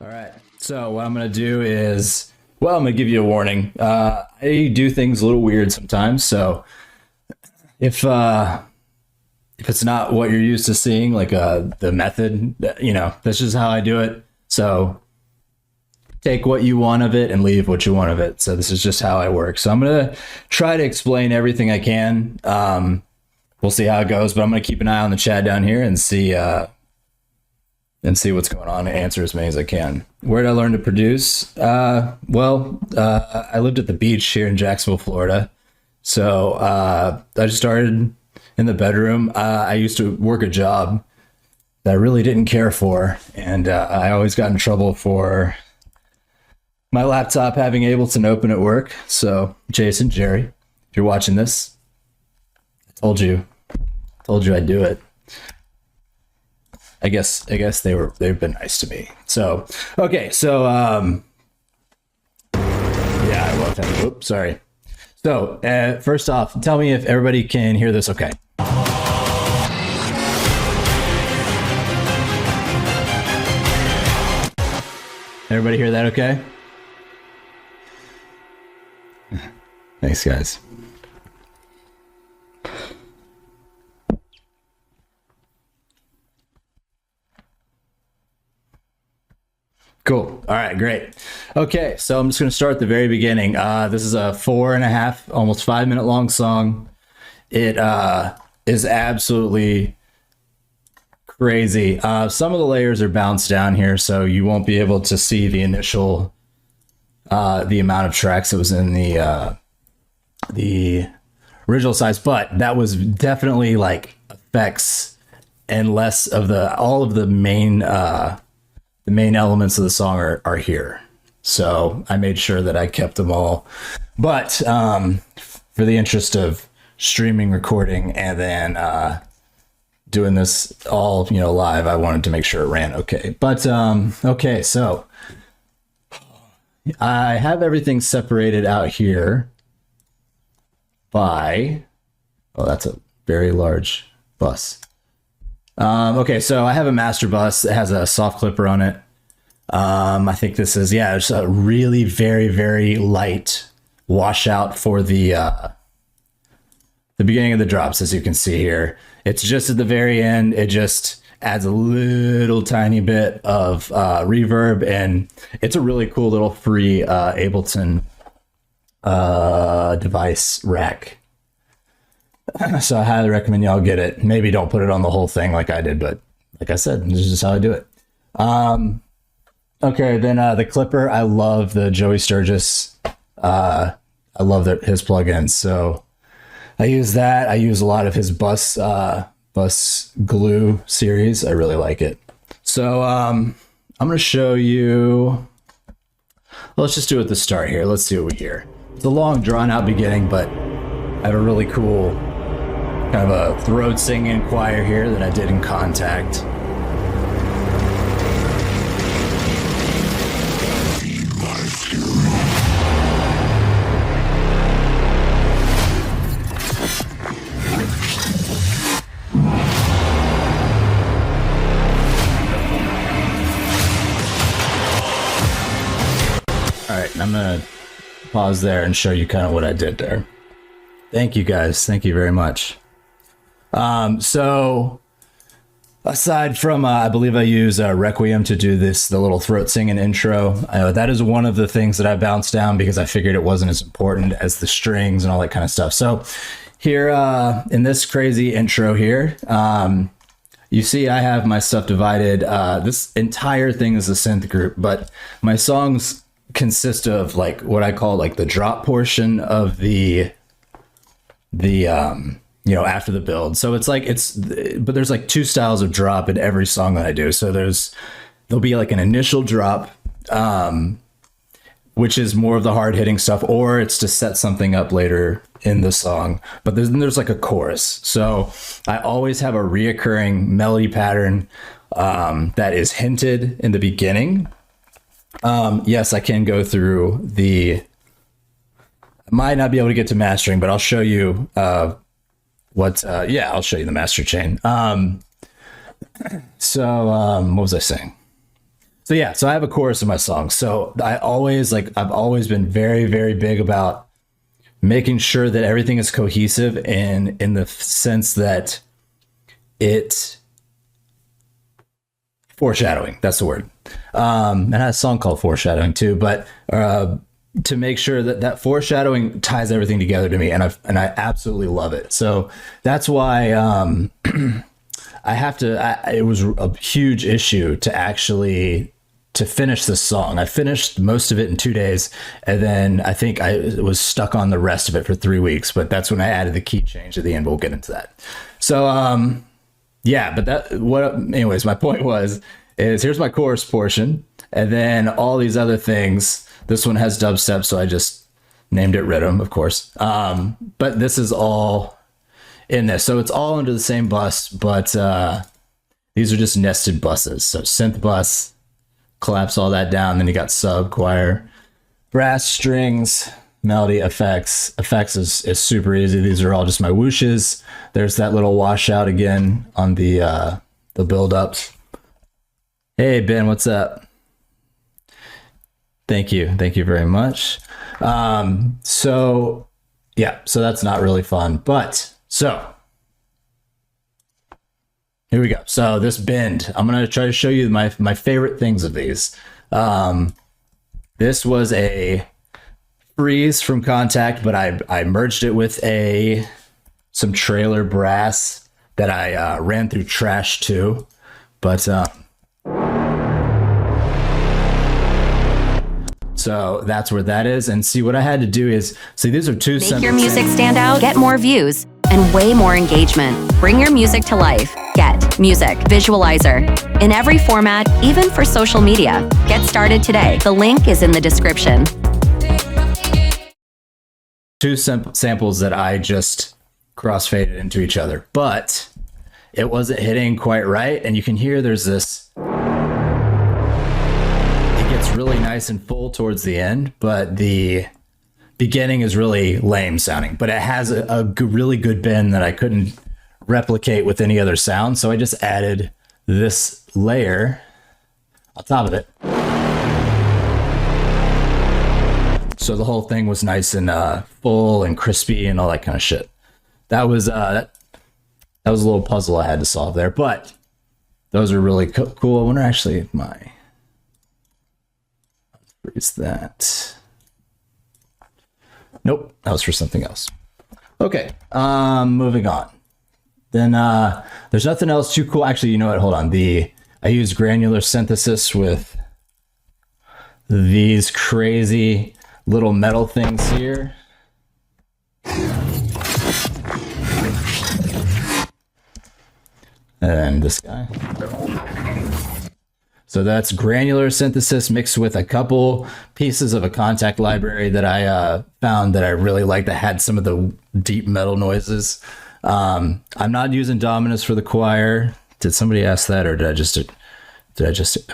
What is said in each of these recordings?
All right. So what I'm gonna do is, well, I'm gonna give you a warning. I do things a little weird sometimes. So if it's not what you're used to seeing, like the method, that's just how I do it. So take what you want of it and leave what you want of it. So this is just how I work. So I'm gonna try to explain everything I can. We'll see how it goes, but I'm gonna keep an eye on the chat down here and see what's going on and answer as many as I can. Where did I learn to produce? I lived at the beach here in Jacksonville, Florida. So I just started in the bedroom. I used to work a job that I really didn't care for, and I always got in trouble for my laptop having Ableton open at work. So Jason, Jerry, if you're watching this, I told you I'd do it. I guess they've been nice to me. So okay, so yeah, I love that. Oops, sorry. So first off, tell me if everybody can hear this. Okay. Everybody hear that? Okay. Thanks, guys. Cool. All right, great. Okay, so I'm just going to start at the very beginning. This is a 4.5, almost 5 minute long song. It is absolutely crazy. Some of the layers are bounced down here, so you won't be able to see the initial, the amount of tracks that was in the original size, but that was definitely like effects and less of all of the main elements of the song are here. So I made sure that I kept them all. But for the interest of streaming, recording, and then doing this all live, I wanted to make sure it ran okay. But okay, so I have everything separated out here by, oh, that's a very large bus. Okay, so I have a master bus that has a soft clipper on it. I think this is, it's a really very, very light washout for the beginning of the drops, as you can see here. It's just at the very end. It just adds a little tiny bit of reverb, and it's a really cool little free Ableton device rack. So I highly recommend y'all get it. Maybe don't put it on the whole thing like I did, but like I said, this is just how I do it. Okay, then the clipper. I love the Joey Sturgis. I love his plugins. So I use that. I use a lot of his bus glue series. I really like it. So I'm going to show you. Let's just do it at the start here. Let's see what we hear. It's a long, drawn out beginning, but I have a really cool kind of a throat singing choir here that I did in Contact. All right, I'm gonna pause there and show you kind of what I did there. Thank you guys. Thank you very much. So aside from, I believe I use Requiem to do the little throat singing intro. That is one of the things that I bounced down because I figured it wasn't as important as the strings and all that kind of stuff. So here in this crazy intro here, you see I have my stuff divided. This entire thing is a synth group, but my songs consist of like what I call like the drop portion of the after the build. So it's like but there's like two styles of drop in every song that I do. So there'll be like an initial drop, which is more of the hard hitting stuff, or it's to set something up later in the song. But there's like a chorus. So I always have a reoccurring melody pattern that is hinted in the beginning. Yes, I can go through I might not be able to get to mastering, but I'll show you I'll show you the master chain. What was I saying? So yeah, so I have a chorus in my song. So I've always been very, very big about making sure that everything is cohesive, and in the sense that it foreshadowing, that's the word. And I had a song called Foreshadowing too, but to make sure that that foreshadowing ties everything together to me, and I absolutely love it. So that's why it was a huge issue to actually to finish this song. I finished most of it in 2 days, and then I think I was stuck on the rest of it for 3 weeks, but that's when I added the key change at the end. We'll get into that. So yeah, but anyways, my point is here's my chorus portion, and then all these other things. This one has dubstep, so I just named it Rhythm, of course. But this is all in this. So it's all under the same bus, but these are just nested buses. So synth bus, collapse all that down. Then you got sub, choir, brass, strings, melody, effects. Effects is super easy. These are all just my whooshes. There's that little washout again on the build-ups. Hey, Ben, what's up? Thank you very much. So yeah, so that's not really fun, but so here we go. So this bend, I'm gonna try to show you my favorite things of these. This was a freeze from Kontakt, but I merged it with some trailer brass that I ran through Trash 2, but so that's where that is. And see, what I had to do is, see, these are two Make your music stand out, get more views, and way more engagement. Bring your music to life. Get Music Visualizer in every format, even for social media. Get started today. The link is in the description. Two samples that I just crossfaded into each other, but it wasn't hitting quite right. And you can hear there's this, it's really nice and full towards the end, but the beginning is really lame sounding, but it has a really good bend that I couldn't replicate with any other sound. So I just added this layer on top of it. So the whole thing was nice and full and crispy and all that kind of shit. That was a little puzzle I had to solve there, but those are really cool. I wonder actually if freeze that. Nope, that was for something else. Okay, moving on. Then there's nothing else too cool. Actually, you know what? Hold on. I use granular synthesis with these crazy little metal things here. And this guy. So that's granular synthesis mixed with a couple pieces of a Kontakt library that I found that I really liked that had some of the deep metal noises. I'm not using Dominus for the choir. Did somebody ask that, or did I just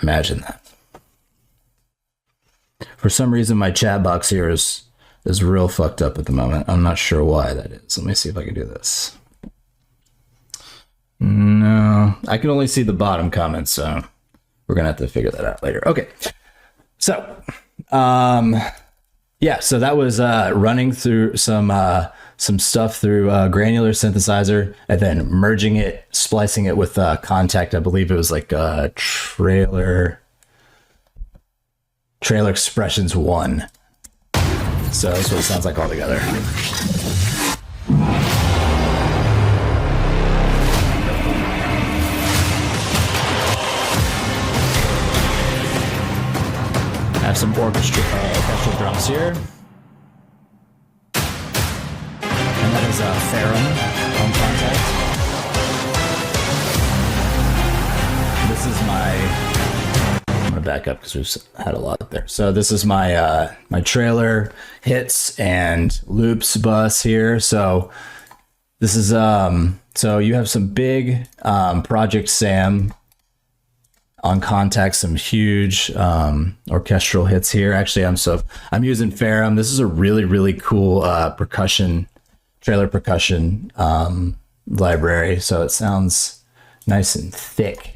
imagine that? For some reason, my chat box here is real fucked up at the moment. I'm not sure why that is. Let me see if I can do this. No, I can only see the bottom comments, so we're gonna have to figure that out later. Okay, so yeah, so that was running through some stuff through granular synthesizer, and then merging it, splicing it with Kontakt. I believe it was like Trailer Expressions 1. So that's what it sounds like all together. Have some orchestral drums here. And that is Ferrum on Kontakt. This is I'm gonna back up because we've had a lot up there. So this is my my trailer hits and loops bus here. So this is so you have some big Project Sam on Kontakt, some huge orchestral hits here. Actually, I'm using Ferrum. This is a really cool trailer percussion library. So it sounds nice and thick.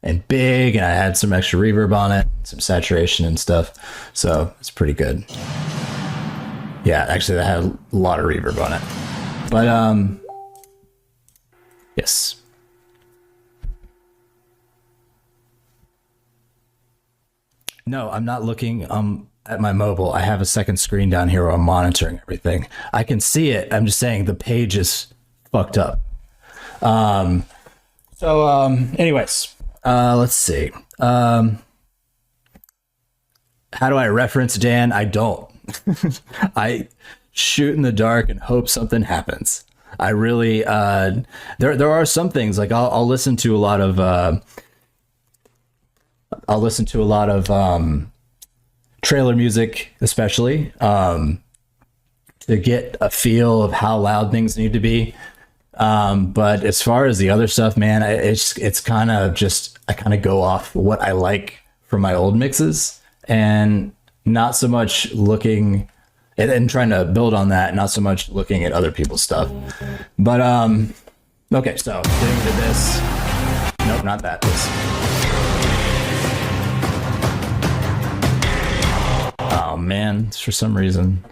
and big, and I had some extra reverb on it, some saturation and stuff. So it's pretty good. Yeah, actually that had a lot of reverb on it. But yes. No, I'm not looking at my mobile. I have a second screen down here where I'm monitoring everything. I can see it. I'm just saying the page is fucked up. Anyways, let's see. How do I reference Dan? I don't. I shoot in the dark and hope something happens. I really there are some things like I'll listen to a lot of trailer music, especially to get a feel of how loud things need to be. But as far as the other stuff, man, it's kind of just, I kind of go off what I like from my old mixes and not so much looking and trying to build on that, not so much looking at other people's stuff. But okay, so getting into this. Nope, not that. This. Oh man, for some reason,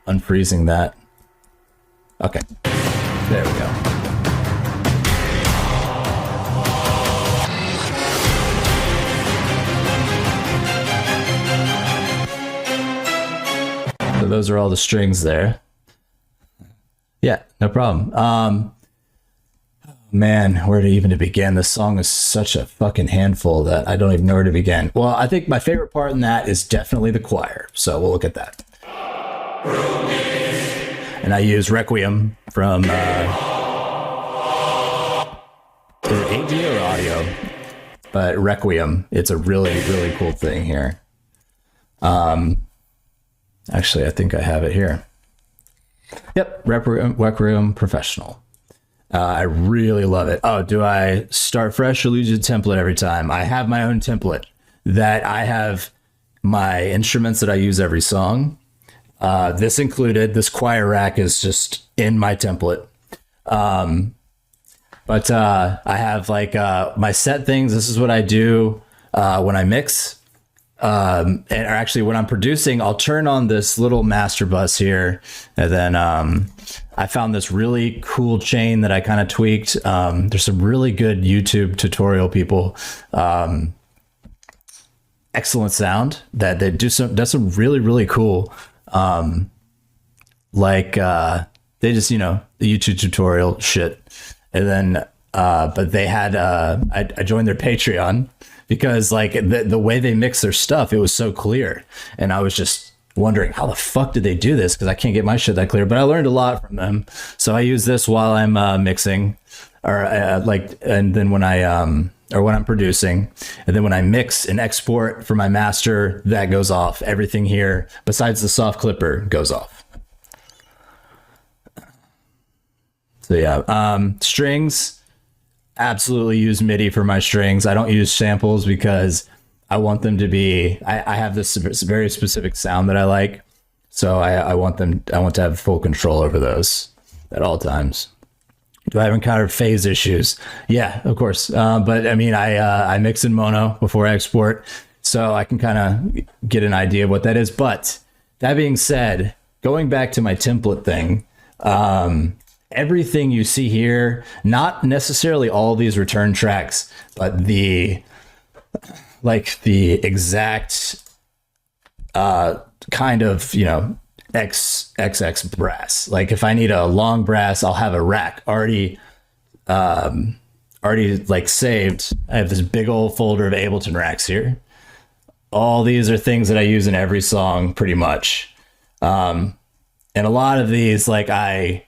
unfreezing that. Okay, there we go. So those are all the strings there. Yeah, no problem. Man, where to begin? This song is such a fucking handful that I don't even know where to begin. Well, I think my favorite part in that is definitely the choir. So we'll look at that. And I use Requiem from, is it AD or audio? But Requiem, it's a really, really cool thing here. Actually, I think I have it here. Yep, Requiem Professional. I really love it. Oh, do I start fresh or lose a template every time? I have my own template that I have my instruments that I use every song. This included, this choir rack is just in my template. But I have like my set things. This is what I do when I mix. And actually when I'm producing, I'll turn on this little master bus here. And then I found this really cool chain that I kind of tweaked. There's some really good YouTube tutorial people. Excellent sound that they does some really, really cool. They just, the YouTube tutorial shit. And then, but they had, I joined their Patreon because like the way they mix their stuff, it was so clear. And I was just wondering how the fuck did they do this? Cause I can't get my shit that clear, but I learned a lot from them. So I use this while I'm, mixing and then when when I'm producing, and then when I mix and export for my master, that goes off. Everything here besides the soft clipper goes off. So yeah, strings, absolutely use MIDI for my strings. I don't use samples because I want them to be, I have this very specific sound that I like. So I want to have full control over those at all times. Do I have encountered phase issues? Yeah, of course. But I mean, I mix in mono before I export, so I can kind of get an idea of what that is. But that being said, going back to my template thing, everything you see here, not necessarily all these return tracks, but the exact kind of, XXX brass. Like if I need a long brass, I'll have a rack already like saved. I have this big old folder of Ableton racks here. All these are things that I use in every song pretty much. And a lot of these, like I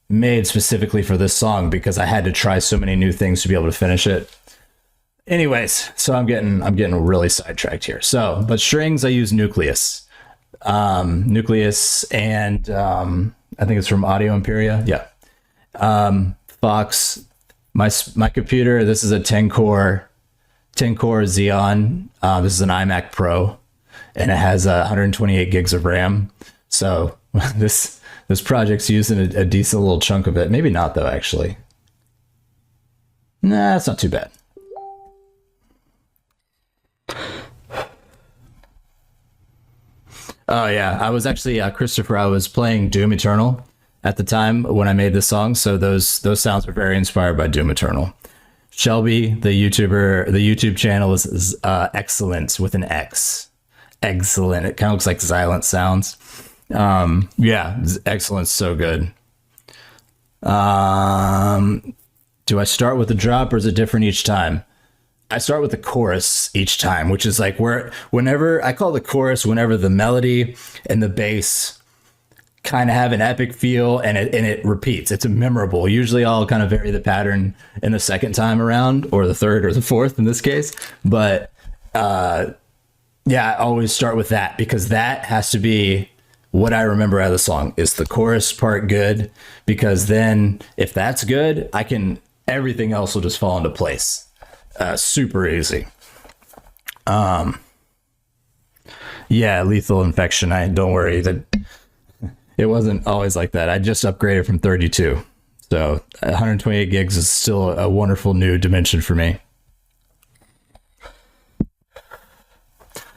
made specifically for this song because I had to try so many new things to be able to finish it. Anyways, so I'm getting really sidetracked here. So, but strings, I use Nucleus. Nucleus and I think it's from Audio Imperia. Yeah. Fox, my computer, this is a 10 core Xeon. This is an iMac Pro and it has 128 gigs of RAM. So this project's using a decent little chunk of it. Maybe not though, actually. Nah, it's not too bad. Oh yeah, I was actually Christopher. I was playing Doom Eternal at the time when I made this song, so those sounds were very inspired by Doom Eternal. Shelby, the YouTuber, the YouTube channel is excellent with an X. Excellent. It kind of looks like silent sounds. Yeah, excellent. So good. Do I start with the drop or is it different each time? I start with the chorus each time, which is like whenever I call the chorus, whenever the melody and the bass kind of have an epic feel and it repeats. It's memorable. Usually I'll kind of vary the pattern in the second time around or the third or the fourth in this case. But yeah, I always start with that because that has to be what I remember out of the song. Is the chorus part good? Because then if that's good, everything else will just fall into place. Super easy. Yeah, Lethal Infection. Don't worry, that it wasn't always like that. I just upgraded from 32. So 128 gigs is still a wonderful new dimension for me.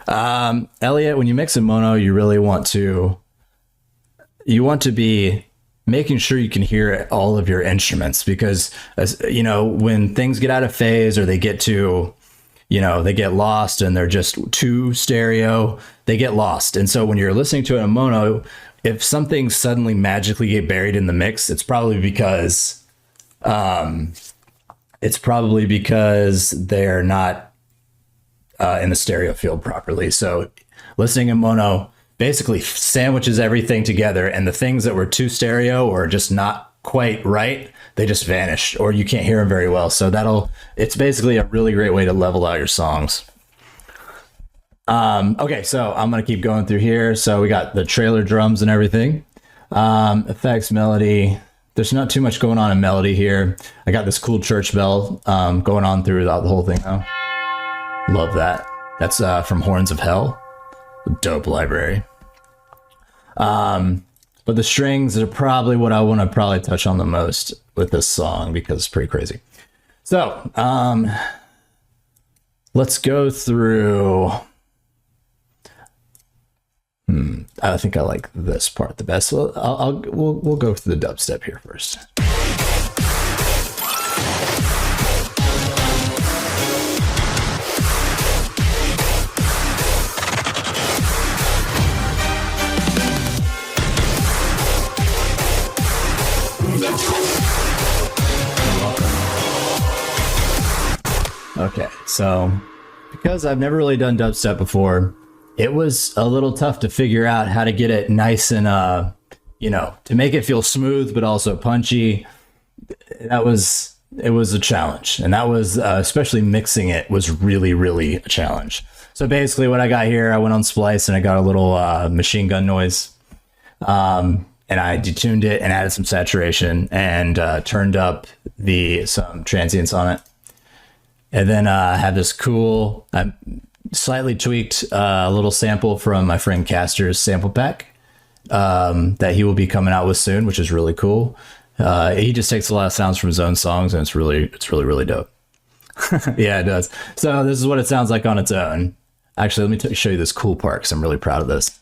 Elliot, when you mix in mono, you really want to be making sure you can hear all of your instruments because, as you know, when things get out of phase or they get to, they get lost and they're just too stereo, they get lost. And so when you're listening to it in mono, if something suddenly magically get buried in the mix, it's probably because they're not in the stereo field properly. So listening in mono basically sandwiches everything together, and the things that were too stereo or just not quite right, they just vanish or you can't hear them very well. So it's basically a really great way to level out your songs. Okay, so I'm gonna keep going through here. So we got the trailer drums and everything. Effects, melody. There's not too much going on in melody here. I got this cool church bell going on throughout the whole thing though. Love that. That's from Horns of Hell. Dope library. But the strings are probably what I want to probably touch on the most with this song because it's pretty crazy. So let's go through. I think I like this part the best. So we'll go through the dubstep here first. Okay, so because I've never really done dubstep before, it was a little tough to figure out how to get it nice and, to make it feel smooth, but also punchy. It was a challenge. And that was, especially mixing it was really, really a challenge. So basically what I got here, I went on Splice and I got a little machine gun noise. And I detuned it and added some saturation and turned up some transients on it. And then I have this cool, I slightly tweaked a little sample from my friend Caster's sample pack that he will be coming out with soon, which is really cool. He just takes a lot of sounds from his own songs, and it's really, really dope. Yeah, it does. So this is what it sounds like on its own. Actually, let me show you this cool part because I'm really proud of this.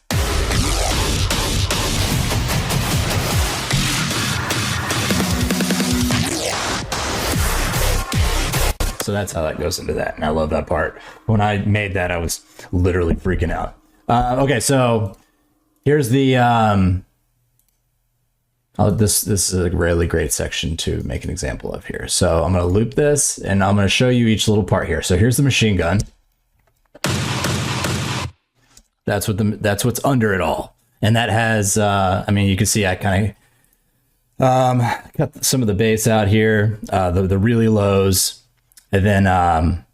So that's how that goes into that. And I love that part. When I made that, I was literally freaking out. Okay, so here's the... this is a really great section to make an example of here. So I'm going to loop this, and I'm going to show you each little part here. So here's the machine gun. That's what's under it all. And that has, you can see I kind of cut some of the bass out here, the really lows. And then a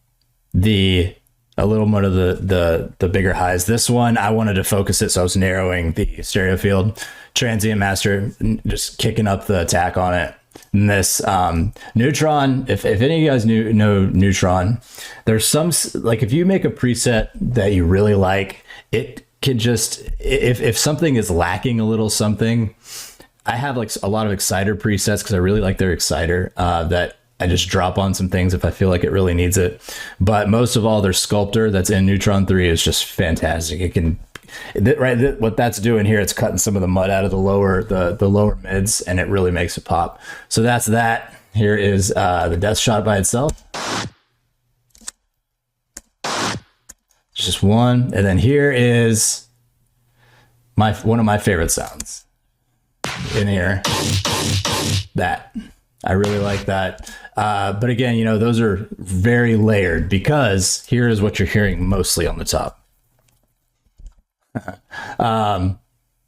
little more of the bigger highs. This one, I wanted to focus it, so I was narrowing the stereo field. Transient Master, just kicking up the attack on it. And this Neutron, if any of you guys know Neutron, there's some, like if you make a preset that you really like, it can just, if something is lacking a little something, I have like a lot of Exciter presets because I really like their Exciter that I just drop on some things if I feel like it really needs it. But most of all, their sculptor that's in Neutron 3 is just fantastic. It can, what that's doing here, it's cutting some of the mud out of the lower mids, and it really makes it pop. So that's that. Here is the Death Shot by itself. Just one, and then here is one of my favorite sounds in here. That I really like that. But again, you know, those are very layered, because here is what you're hearing mostly on the top.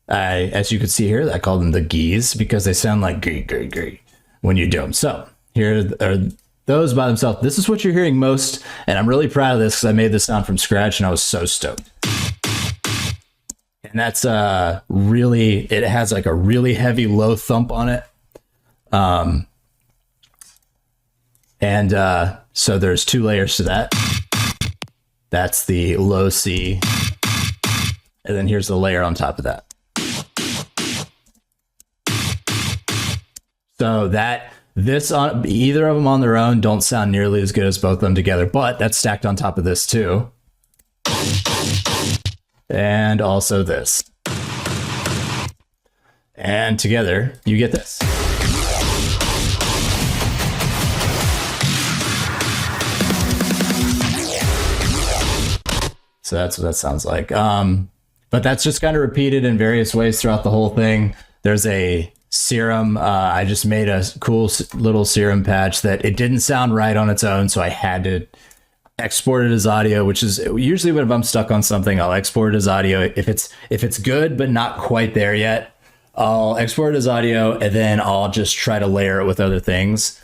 As you can see here, I call them the gees because they sound like gee when you do them. So here are those by themselves. This is what you're hearing most, and I'm really proud of this because I made this sound from scratch and I was so stoked. And that's really, it has like a really heavy low thump on it. So there's 2 layers to that. That's the low C. And then here's the layer on top of that. So either of them on their own don't sound nearly as good as both of them together, but that's stacked on top of this too. And also this. And together you get this. So that's what that sounds like. But that's just kind of repeated in various ways throughout the whole thing. There's a serum. I just made a cool little serum patch that it didn't sound right on its own, so I had to export it as audio, which is usually when I'm stuck on something, I'll export it as audio. If it's good but not quite there yet, I'll export it as audio, and then I'll just try to layer it with other things.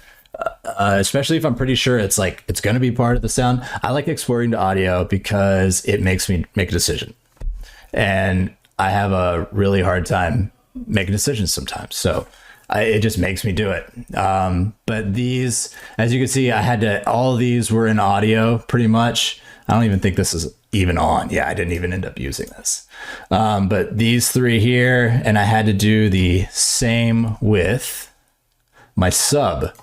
Especially if I'm pretty sure it's going to be part of the sound. I like exporting to audio because it makes me make a decision, and I have a really hard time making decisions sometimes. So it just makes me do it. But these, as you can see, all of these were in audio pretty much. I don't even think this is even on. Yeah, I didn't even end up using this. But these 3 here, and I had to do the same with my sub.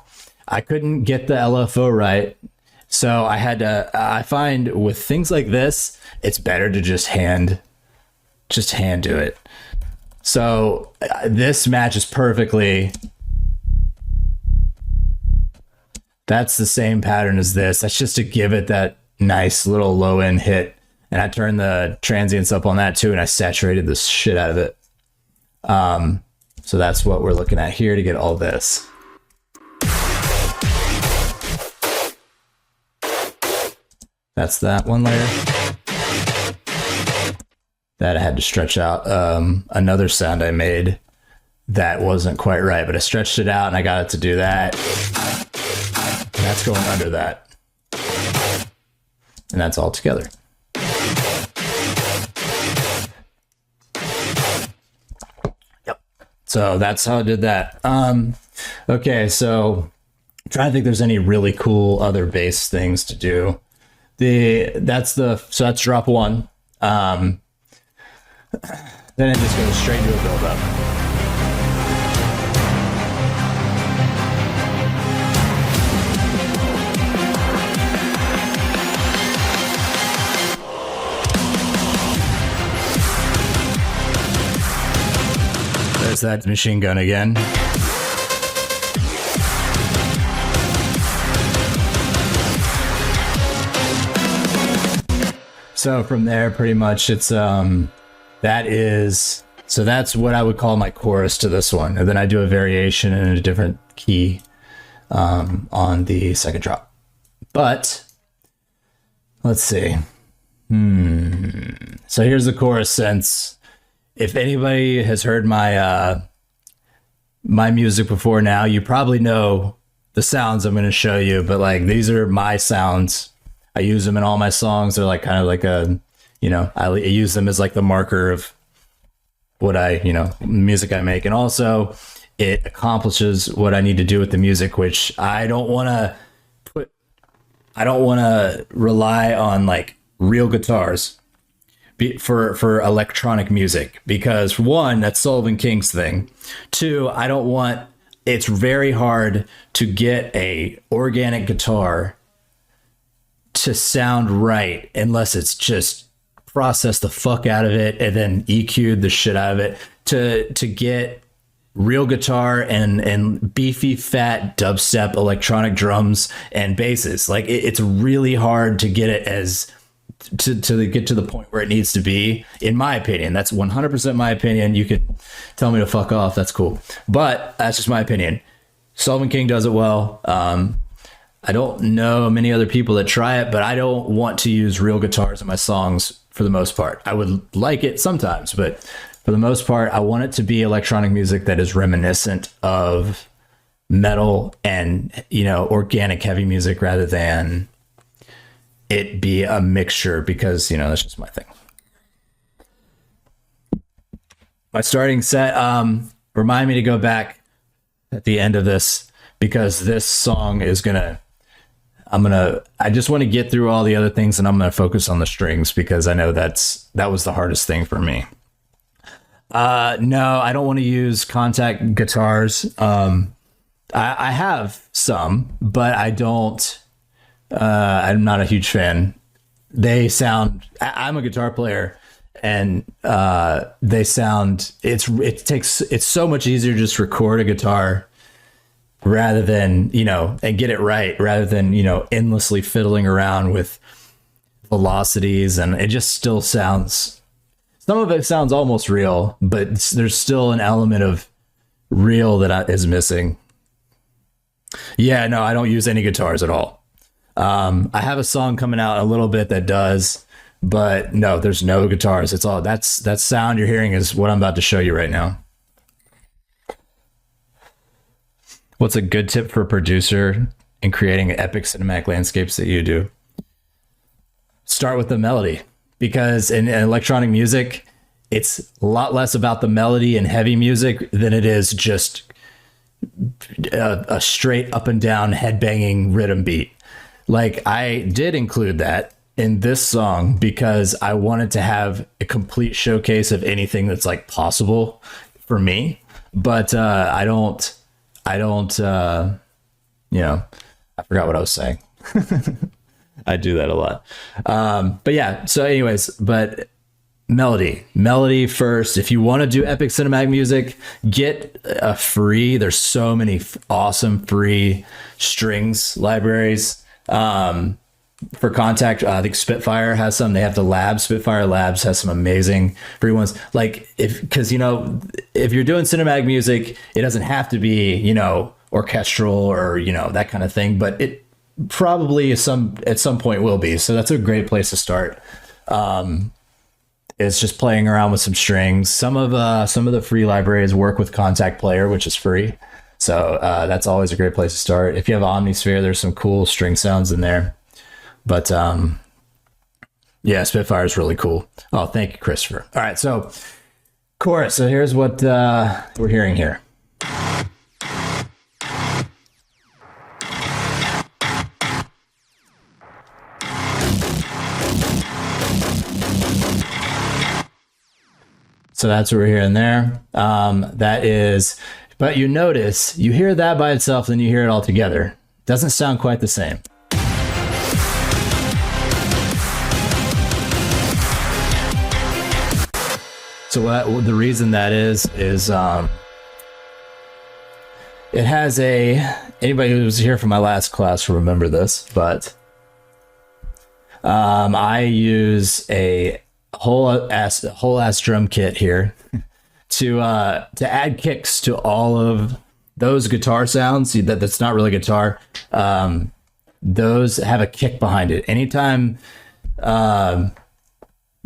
I couldn't get the LFO right. So I find with things like this, it's better to just hand do it. So this matches perfectly. That's the same pattern as this. That's just to give it that nice little low end hit. And I turned the transients up on that too, and I saturated the shit out of it. So that's what we're looking at here to get all this. That's that one layer. That I had to stretch out. Another sound I made that wasn't quite right, but I stretched it out and I got it to do that. And that's going under that. And that's all together. Yep. So that's how I did that. Okay, so I'm trying to think if there's any really cool other bass things to do. That's drop 1. Then it just goes straight into a build up. There's that machine gun again. So from there, pretty much it's that's what I would call my chorus to this one, and then I do a variation in a different key on the second drop. But let's see. So here's the chorus. Since if anybody has heard my my music before now, you probably know the sounds I'm going to show you. But like, these are my sounds. I use them in all my songs. They're like kind of like a, you know, I use them as like the marker of what music I make. And also it accomplishes what I need to do with the music, which I don't want to rely on like real guitars for electronic music, because 1, that's Sullivan King's thing. 2, I don't want it's very hard to get a organic guitar to sound right unless it's just processed the fuck out of it and then EQ'd the shit out of it to get real guitar and beefy fat dubstep electronic drums and basses. Like it's really hard to get it as to get to the point where it needs to be, in my opinion. That's 100% my opinion. You could tell me to fuck off, that's cool, but that's just my opinion. Sullivan King does it well. I don't know many other people that try it, but I don't want to use real guitars in my songs for the most part. I would like it sometimes, but for the most part, I want it to be electronic music that is reminiscent of metal and, organic heavy music rather than it be a mixture, because, that's just my thing. My starting set, remind me to go back at the end of this, because this song is I just want to get through all the other things, and I'm going to focus on the strings because I know that was the hardest thing for me. No, I don't want to use contact guitars. I have some, but I don't. I'm not a huge fan. They sound. I'm a guitar player, and they sound. It's so much easier to just record a guitar rather than and get it right, rather than endlessly fiddling around with velocities, and it just still sounds. Some of it sounds almost real, but there's still an element of real that is missing. Yeah, no, I don't use any guitars at all. I have a song coming out a little bit that does, but no, there's no guitars. It's all that sound you're hearing is what I'm about to show you right now. What's a good tip for a producer in creating epic cinematic landscapes that you do? Start with the melody, because in electronic music, it's a lot less about the melody in heavy music than it is just a straight up and down headbanging rhythm beat. Like, I did include that in this song because I wanted to have a complete showcase of anything that's like possible for me. But I forgot what I was saying. I do that a lot. But yeah, so anyways, but melody first. If you want to do epic cinematic music, get a free, there's so many awesome free strings libraries. For Kontakt, I think Spitfire has some. They have the Labs. Spitfire Labs has some amazing free ones. Like, because if you're doing cinematic music, it doesn't have to be orchestral or that kind of thing, but it probably at some point will be. So that's a great place to start. Is just playing around with some strings. Some of the free libraries work with Kontakt Player, which is free. So that's always a great place to start. If you have Omnisphere, there's some cool string sounds in there. But yeah, Spitfire is really cool. Oh, thank you, Christopher. All right, so chorus. So here's what we're hearing here. So that's what we're hearing there. That is, but you notice, you hear that by itself, then you hear it all together. Doesn't sound quite the same. So the reason that is it has anybody who was here for my last class will remember this, but I use a whole ass drum kit here to add kicks to all of those guitar sounds. That's not really guitar. Those have a kick behind it. Anytime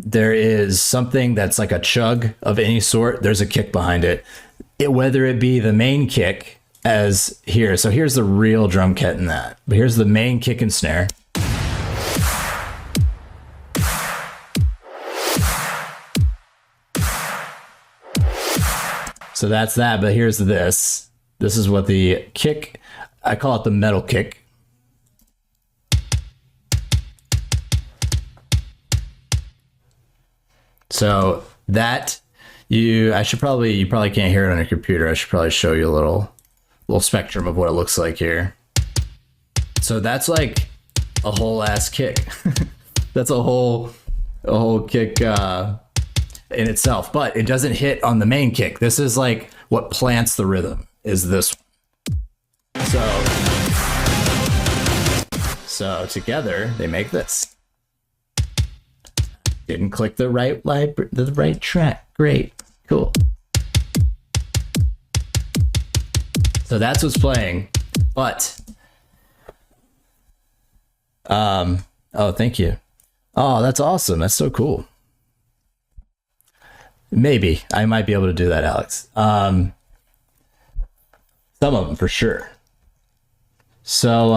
there is something that's like a chug of any sort, there's a kick behind it. Whether it be the main kick as here. So here's the real drum kit in that. But here's the main kick and snare. So that's that, but here's this. This is what the kick, I call it the metal kick. So that you probably can't hear it on your computer. I should probably show you a little little spectrum of what it looks like here. So that's like a whole ass kick. That's a whole kick in itself, but it doesn't hit on the main kick. This is like what plants the rhythm, is this one. So together they make this. Didn't click the right track. Great, cool. So that's what's playing, but oh, thank you. Oh, that's awesome. That's so cool. Maybe I might be able to do that, Alex. Some of them for sure. So,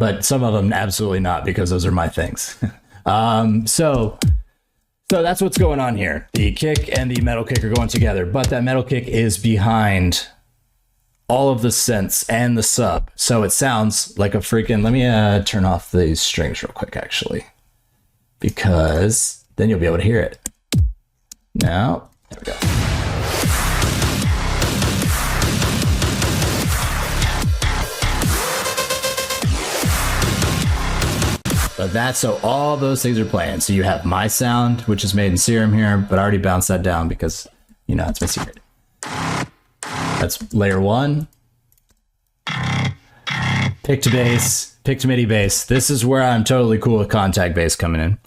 but some of them absolutely not, because those are my things. So that's what's going on here. The kick and the metal kick are going together, but that metal kick is behind all of the synths and the sub. So it sounds like a freaking, let me turn off these strings real quick, actually, because then you'll be able to hear it. Now, there we go. But that's, so all those things are playing. So you have my sound, which is made in Serum here, but I already bounced that down because, you know, it's my secret. That's layer 1. Pick to bass, pick to MIDI bass. This is where I'm totally cool with contact bass coming in.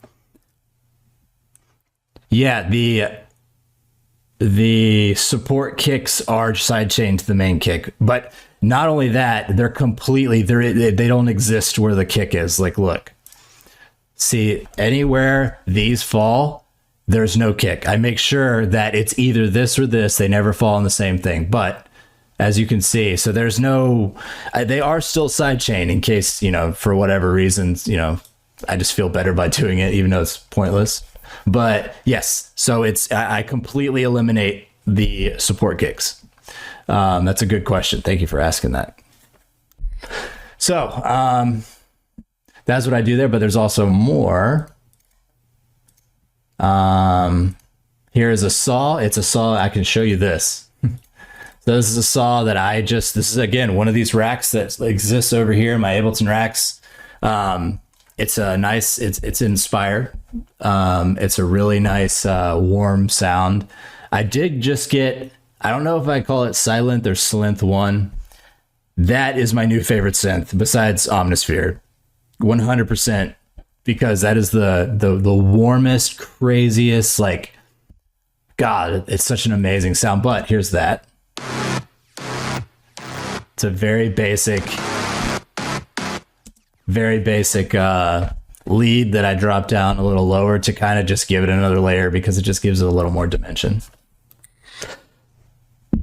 Yeah, the support kicks are sidechained to the main kick, but not only that, they're completely, they don't exist where the kick is. Like, look, see, anywhere these fall, there's no kick. I make sure that it's either this or this. They never fall on the same thing, but as you can see, so there's no, they are still sidechained in case, you know, for whatever reasons, you know, I just feel better by doing it, even though it's pointless. But yes, so it's, I completely eliminate the support kicks. That's a good question. Thank you for asking that. So that's what I do there, but there's also more. Here is a saw. It's a saw. I can show you this. So this is a saw that this is, again, one of these racks that exists over here, my Ableton racks. It's a nice, it's inspired. It's a really nice, warm sound. I did just get, I don't know if I call it Silent or Synth 1. That is my new favorite synth besides Omnisphere. 100%, because that is the warmest, craziest, like, God, it's such an amazing sound. But here's that. It's a very basic lead that I drop down a little lower to kind of just give it another layer, because it just gives it a little more dimension.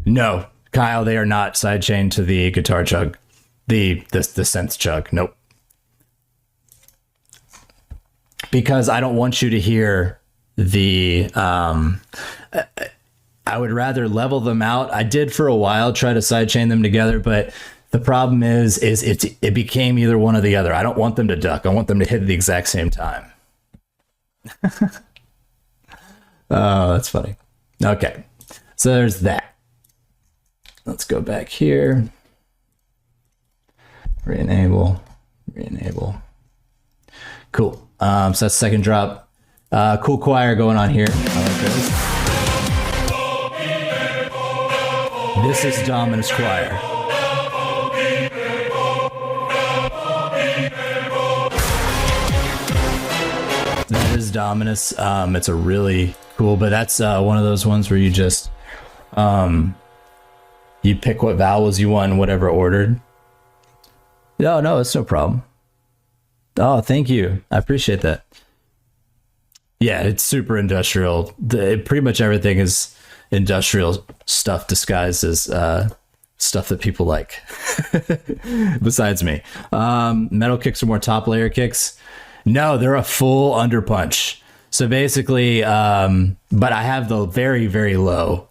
No, Kyle, they are not sidechained to the guitar chug, the synth chug. Nope. Because I don't want you to hear the, I would rather level them out. I did for a while try to sidechain them together, but the problem is it became either one or the other. I don't want them to duck. I want them to hit at the exact same time. Oh, that's funny. Okay, so there's that. Let's go back here. Re-enable. Cool. So that's second drop. Cool choir going on here. I like this. This is Dominus Choir. That is Dominus. It's a really cool, but that's one of those ones where you just you pick what vowels you want in whatever ordered. No, it's no problem. Oh, thank you. I appreciate that. Yeah, it's super industrial. Pretty much everything is industrial stuff disguised as stuff that people like. Besides me. Metal kicks are more top layer kicks. No, they're a full underpunch. So basically, but I have the very, very low.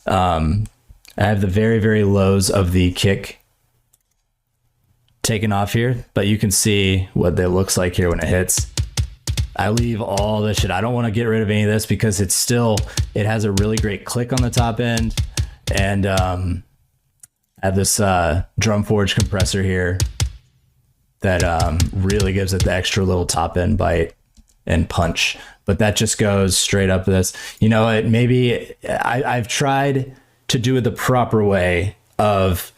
I have the very, very lows of the kick taken off here, but you can see what that looks like here when it hits. I leave all this shit. I don't want to get rid of any of this because it's still, it has a really great click on the top end. And I I have this Drum Forge compressor here that really gives it the extra little top end bite and punch. But that just goes straight up this. You know, I've tried to do it the proper way of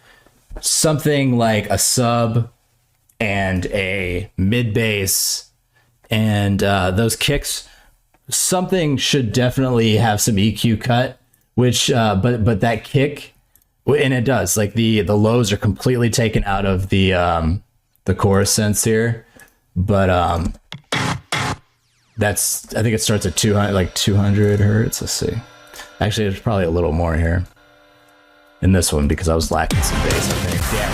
something like a sub and a mid bass and those kicks. Something should definitely have some EQ cut, which but that kick, and it does, like the lows are completely taken out of the chorus sense here, but that's, I think it starts at 200 hertz. Let's see. Actually, there's probably a little more here in this one because I was lacking some bass, I think. Yeah,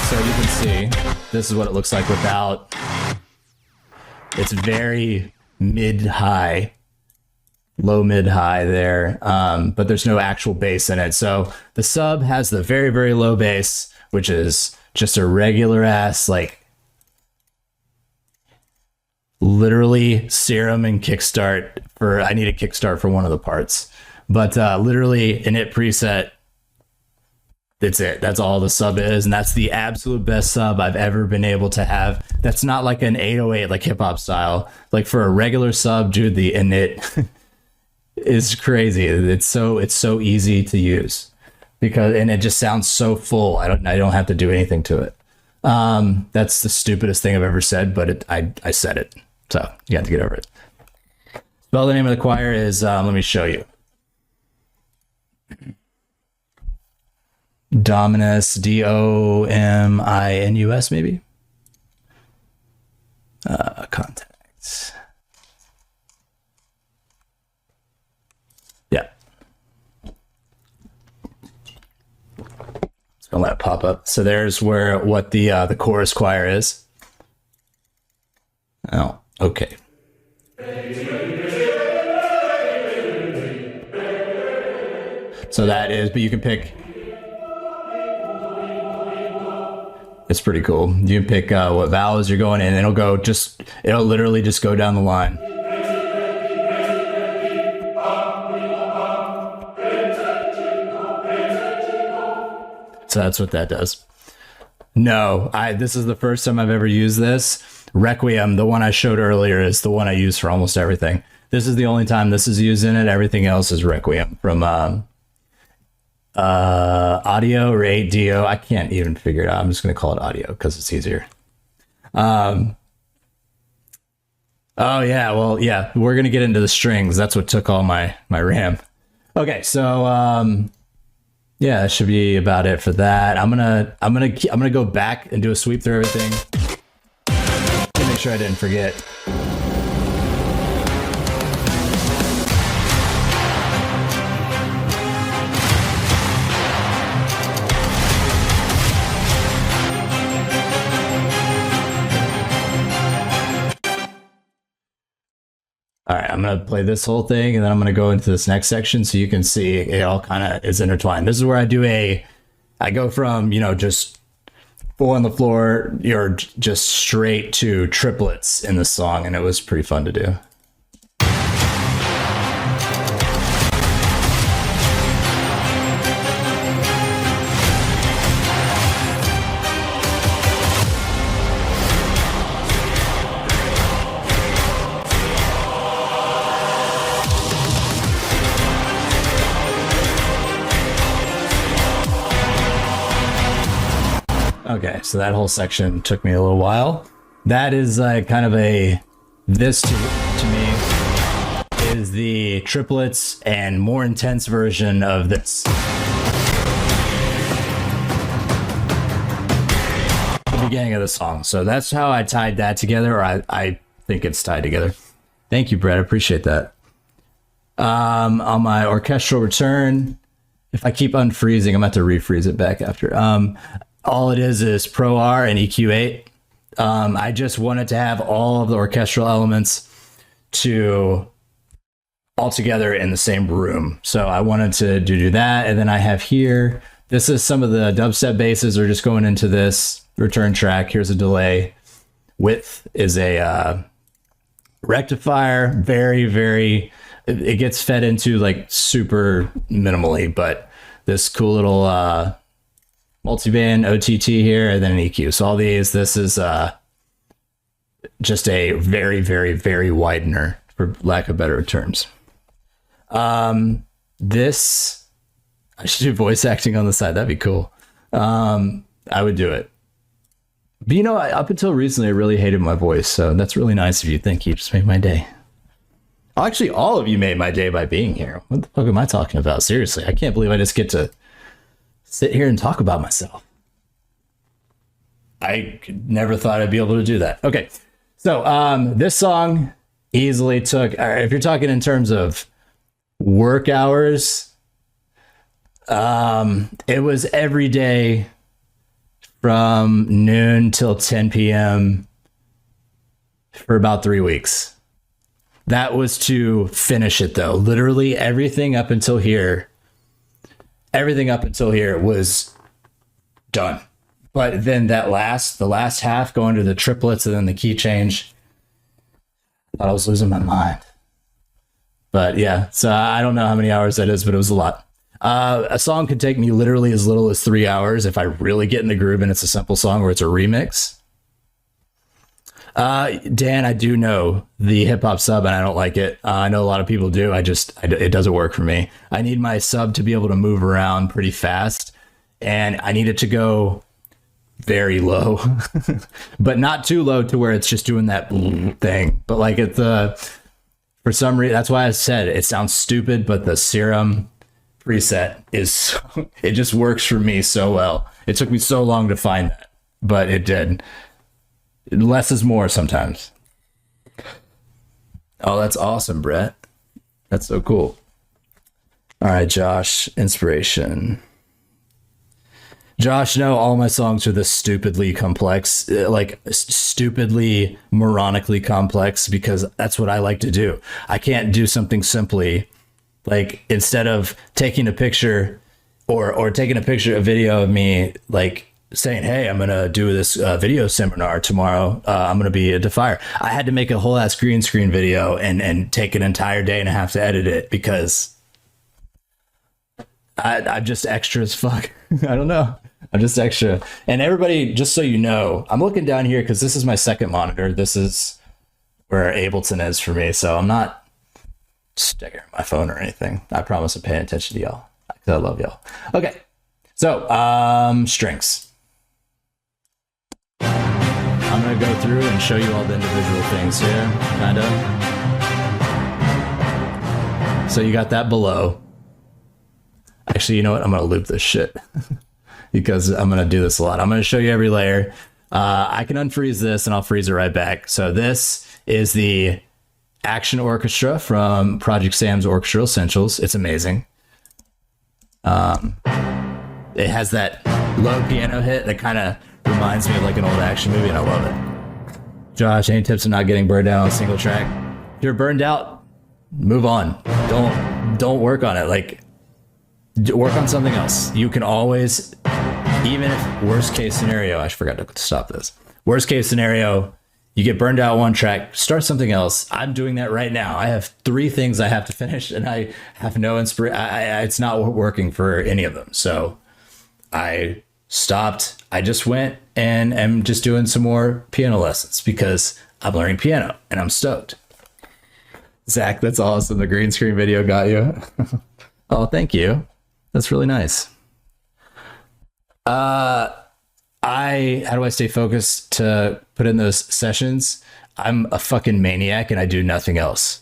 so you can see this is what it looks like without. It's very mid-high, low mid-high there, but there's no actual bass in it. So the sub has the very, very low bass, which is just a regular ass, like, literally serum and kickstart for, I need a kickstart for one of the parts, but literally in it preset, that's it. That's all the sub is, and that's the absolute best sub I've ever been able to have. That's not like an 808 like hip hop style. Like for a regular sub, dude, the init is crazy. It's so easy to use because, and it just sounds so full. I don't have to do anything to it. That's the stupidest thing I've ever said, but I said it. So you have to get over it. Spell the name of the choir is, let me show you. Dominus, Dominus, maybe? Contacts. Yeah. It's gonna let it pop up. So there's what the chorus choir is. Oh, okay. So that is, but you can pick. It's pretty cool. You can pick what vowels you're going in, and it'll literally just go down the line. So that's what that does. No, this is the first time I've ever used this. Requiem, the one I showed earlier, is the one I use for almost everything. This is the only time this is used in it. Everything else is Requiem from audio or 8DO. I can't even figure it out. I'm just going to call it audio because it's easier. Oh yeah, well, yeah, we're going to get into the strings. That's what took all my RAM. Okay, so yeah, that should be about it for that. I'm gonna go back and do a sweep through everything to make sure I didn't forget. All right, I'm going to play this whole thing, and then I'm going to go into this next section so you can see it all kind of is intertwined. This is where I go from, just full on the floor, just straight to triplets in the song, and it was pretty fun to do. Okay, so that whole section took me a little while. That is kind of this to me is the triplets and more intense version of this. The beginning of the song. So that's how I tied that together, or I think it's tied together. Thank you, Brett. I appreciate that. On my orchestral return, if I keep unfreezing, I'm going to have to refreeze it back after. All it is Pro R and EQ8. I just wanted to have all of the orchestral elements all together in the same room. So I wanted to do that. And then I have here, this is some of the dubstep basses are just going into this return track. Here's a delay. Width is a rectifier. Very, very, it gets fed into like super minimally, but this cool little multiband OTT here, and then an EQ. So all these, this is just a very, very, very widener, for lack of better terms. This, I should do voice acting on the side. That'd be cool. I would do it. But you know, up until recently, I really hated my voice. So that's really nice of you. Thank you. Just made my day. Actually, all of you made my day by being here. What the fuck am I talking about? Seriously, I can't believe I just get to sit here and talk about myself. I never thought I'd be able to do that. Okay. So this song easily took, if you're talking in terms of work hours, it was every day from noon till 10 p.m. for about 3 weeks. That was to finish it though. Literally everything up until here was done. But then the last half going to the triplets and then the key change, I thought I was losing my mind. But yeah, so I don't know how many hours that is, but it was a lot. A song could take me literally as little as 3 hours if I really get in the groove and it's a simple song or it's a remix. Dan, I do know the hip hop sub and I don't like it. I know a lot of people do. It doesn't work for me. I need my sub to be able to move around pretty fast and I need it to go very low, but not too low to where it's just doing that thing. But like for some reason, that's why I said it sounds stupid, but the Serum preset it just works for me so well. It took me so long to find that, but it did. Less is more sometimes. Oh, that's awesome, Brett. That's so cool. All right, Josh, inspiration. Josh, no, all my songs are this stupidly complex, like stupidly moronically complex, because that's what I like to do. I can't do something simply, like instead of taking a picture or taking a video of me, like saying, hey, I'm going to do this video seminar tomorrow. I'm going to be a Defier. I had to make a whole ass green screen video and take an entire day and a half to edit it because I'm just extra as fuck. I don't know. I'm just extra. And everybody, just so you know, I'm looking down here because this is my second monitor. This is where Ableton is for me. So I'm not staring at my phone or anything. I promise I'm paying attention to y'all. I love y'all. Okay. So, strings. I'm going to go through and show you all the individual things here, kind of. So you got that below. Actually, you know what? I'm going to loop this shit because I'm going to do this a lot. I'm going to show you every layer. I can unfreeze this and I'll freeze it right back. So this is the Action Orchestra from Project Sam's Orchestral Essentials. It's amazing. It has that low piano hit that kind of reminds me of like an old action movie, and I love it. Josh, any tips on not getting burned out on a single track? If you're burned out, move on. Don't work on it. Like, work on something else. You can always, even if worst case scenario, I forgot to stop this. Worst case scenario, you get burned out one track, start something else. I'm doing that right now. I have 3 things I have to finish and I have no inspiration. It's not working for any of them. So I stopped. I just went and am just doing some more piano lessons because I'm learning piano and I'm stoked. Zach, that's awesome. The green screen video got you. Oh, thank you. That's really nice. How do I stay focused to put in those sessions? I'm a fucking maniac and I do nothing else.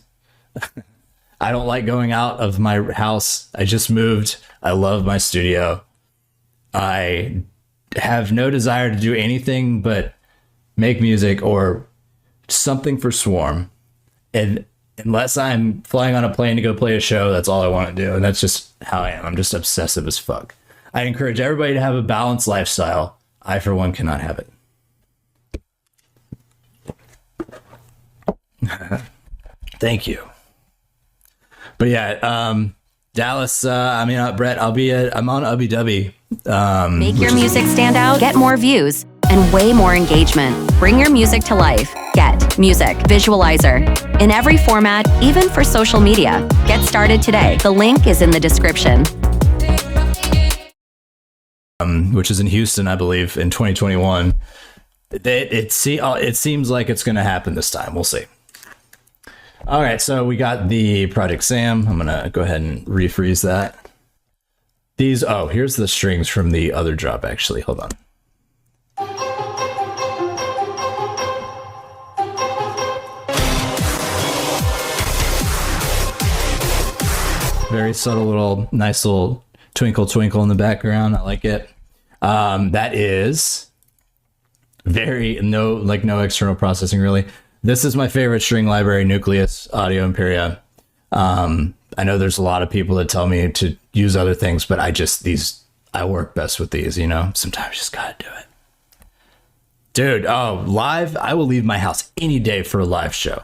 I don't like going out of my house. I just moved. I love my studio. I have no desire to do anything but make music or something for Swarm. And unless I'm flying on a plane to go play a show, that's all I want to do. And that's just how I am. I'm just obsessive as fuck. I encourage everybody to have a balanced lifestyle. I, for one, cannot have it. Thank you. But yeah, Dallas, Brett, I'm on Ubby Dubby. Make your music stand out, get more views, and way more engagement. Bring your music to life. Get Music Visualizer. In every format, even for social media. Get started today. The link is in the description. which is in Houston, I believe, in 2021. It seems like it's going to happen this time. We'll see. All right, so we got the Project Sam. I'm going to go ahead and refreeze that. Here's the strings from the other drop, actually. Hold on. Very subtle nice little twinkle twinkle in the background. I like it. That is no external processing really. This is my favorite string library, Nucleus Audio Imperia. I know there's a lot of people that tell me to use other things, but I work best with these, sometimes you just gotta do it. Dude, live, I will leave my house any day for a live show.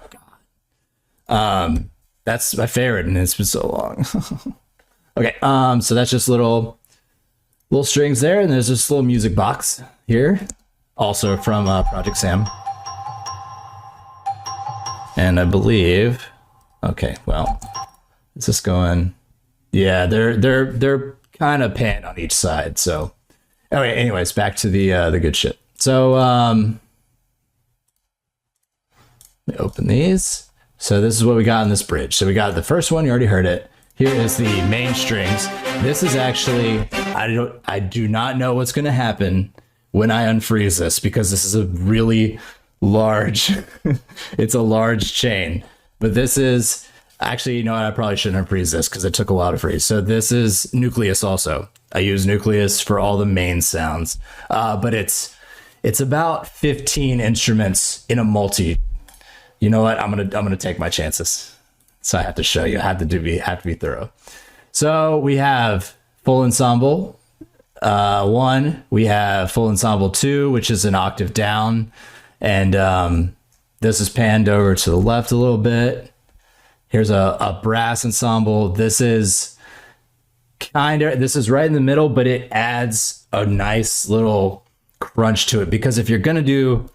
That's my favorite, and it's been so long. Okay, so that's just little strings there, and there's this little music box here, also from Project Sam. And I believe, okay, well, is this going? Yeah, they're kind of panned on each side. So, anyways, back to the good shit. So, let me open these. So this is what we got in this bridge. So we got the first one, you already heard it. Here is the main strings. This is actually, I do not know what's going to happen when I unfreeze this, because this is a really large, it's a large chain. But this is, actually, I probably shouldn't unfreeze this because it took a while to freeze. So this is Nucleus also. I use Nucleus for all the main sounds. But it's about 15 instruments in a multi. You know what? I'm gonna take my chances. So I have to show you. I have to be thorough. So we have full ensemble 1. We have full ensemble 2, which is an octave down, and this is panned over to the left a little bit. Here's a brass ensemble. This is right in the middle, but it adds a nice little crunch to it, because if you're gonna do,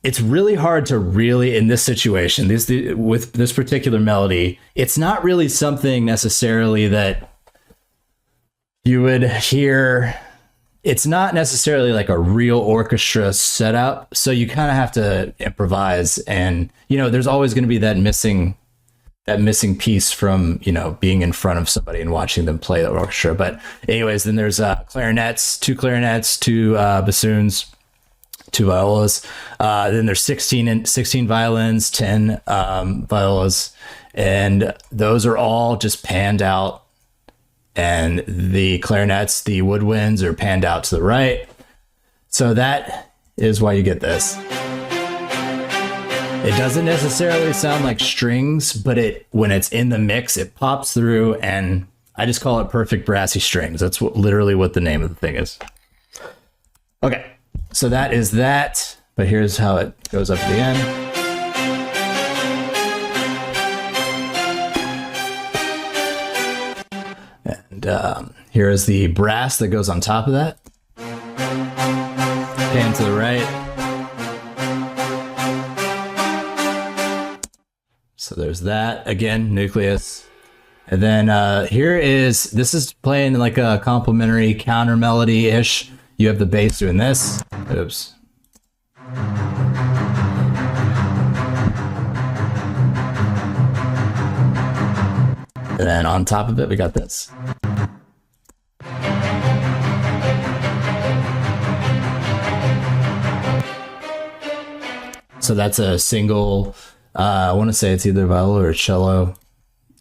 it's really hard to really, in this situation, with this particular melody, it's not really something necessarily that you would hear. It's not necessarily like a real orchestra setup. So you kind of have to improvise, and, there's always going to be that missing piece from, being in front of somebody and watching them play the orchestra. But anyways, then there's clarinets, 2 bassoons, 2 violas. Then there's 16 violins, 10 violas, and those are all just panned out. And the clarinets, the woodwinds, are panned out to the right. So that is why you get this. It doesn't necessarily sound like strings, but when it's in the mix, it pops through, and I just call it perfect brassy strings. That's literally what the name of the thing is. Okay. So that is that, but here's how it goes up at the end. And here is the brass that goes on top of that. Pan to the right. So there's that. Again, Nucleus. And then this is playing like a complementary counter melody-ish. You have the bass doing this. Oops. And then on top of it, we got this. So that's a single, I want to say it's either viola or cello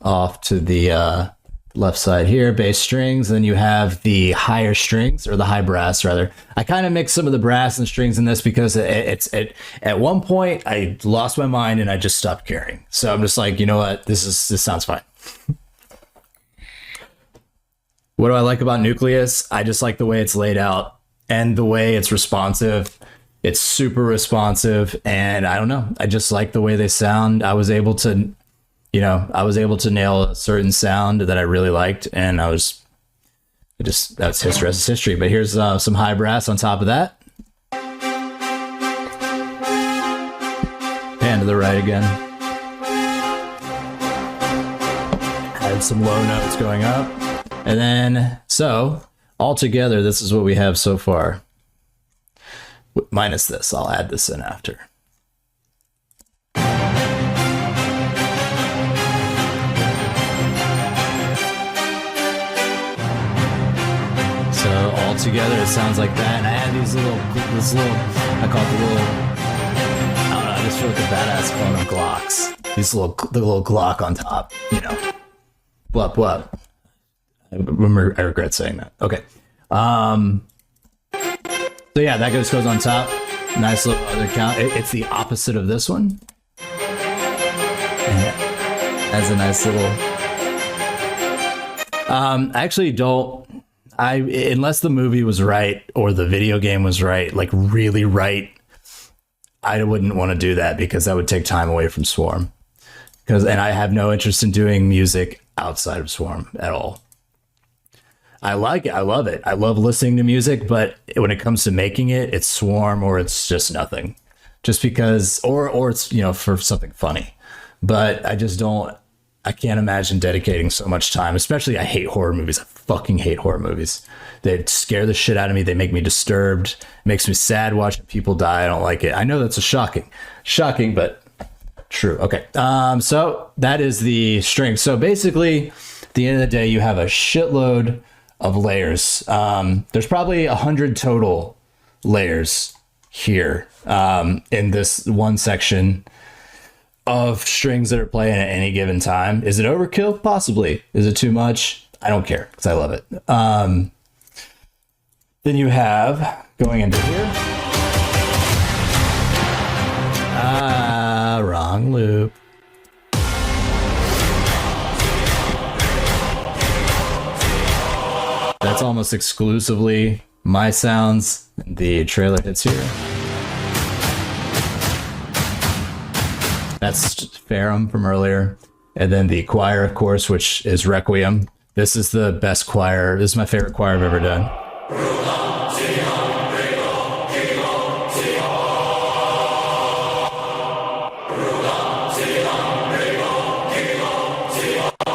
off to the left side here, bass strings. Then you have the higher strings, or the high brass rather. I kind of mix some of the brass and strings in this because at one point I lost my mind and I just stopped caring. So I'm just like, you know what, this sounds fine. What do I like about Nucleus? I just like the way it's laid out and the way it's responsive. It's super responsive, and I don't know, I just like the way they sound. I was able to nail a certain sound that I really liked, and that's history. That's history. But here's some high brass on top of that. Pan to the right again. Add some low notes going up. And then, so altogether, this is what we have so far. Minus this, I'll add this in after. So all together, it sounds like that. And I add these little, I call it the little, I don't know, I just feel like a badass calling them Glocks. The little Glock on top, you know. Blup. I regret saying that. Okay. So yeah, that goes on top. Nice little other count. It's the opposite of this one. And it has a nice little. I actually don't. Unless the movie was right or the video game was right, like really right, I wouldn't want to do that because that would take time away from Swarm. And I have no interest in doing music outside of Swarm at all. I like it. I love it. I love listening to music, but when it comes to making it, it's Swarm or it's just nothing. Just because, or it's, you know, for something funny. But I just don't. I can't imagine dedicating so much time, especially I hate horror movies. I fucking hate horror movies. They scare the shit out of me. They make me disturbed. It makes me sad watching people die. I don't like it. I know that's shocking, but true. Okay. So that is the string. So basically, at the end of the day, you have a shitload of layers. There's probably 100 total layers here in this one section of strings that are playing at any given time. Is it overkill? Possibly. Is it too much? I don't care because I love it. Then you have going into here. Wrong loop. That's almost exclusively my sounds. The trailer hits here. That's Ferrum from earlier. And then the choir, of course, which is Requiem. This is the best choir. This is my favorite choir I've ever done.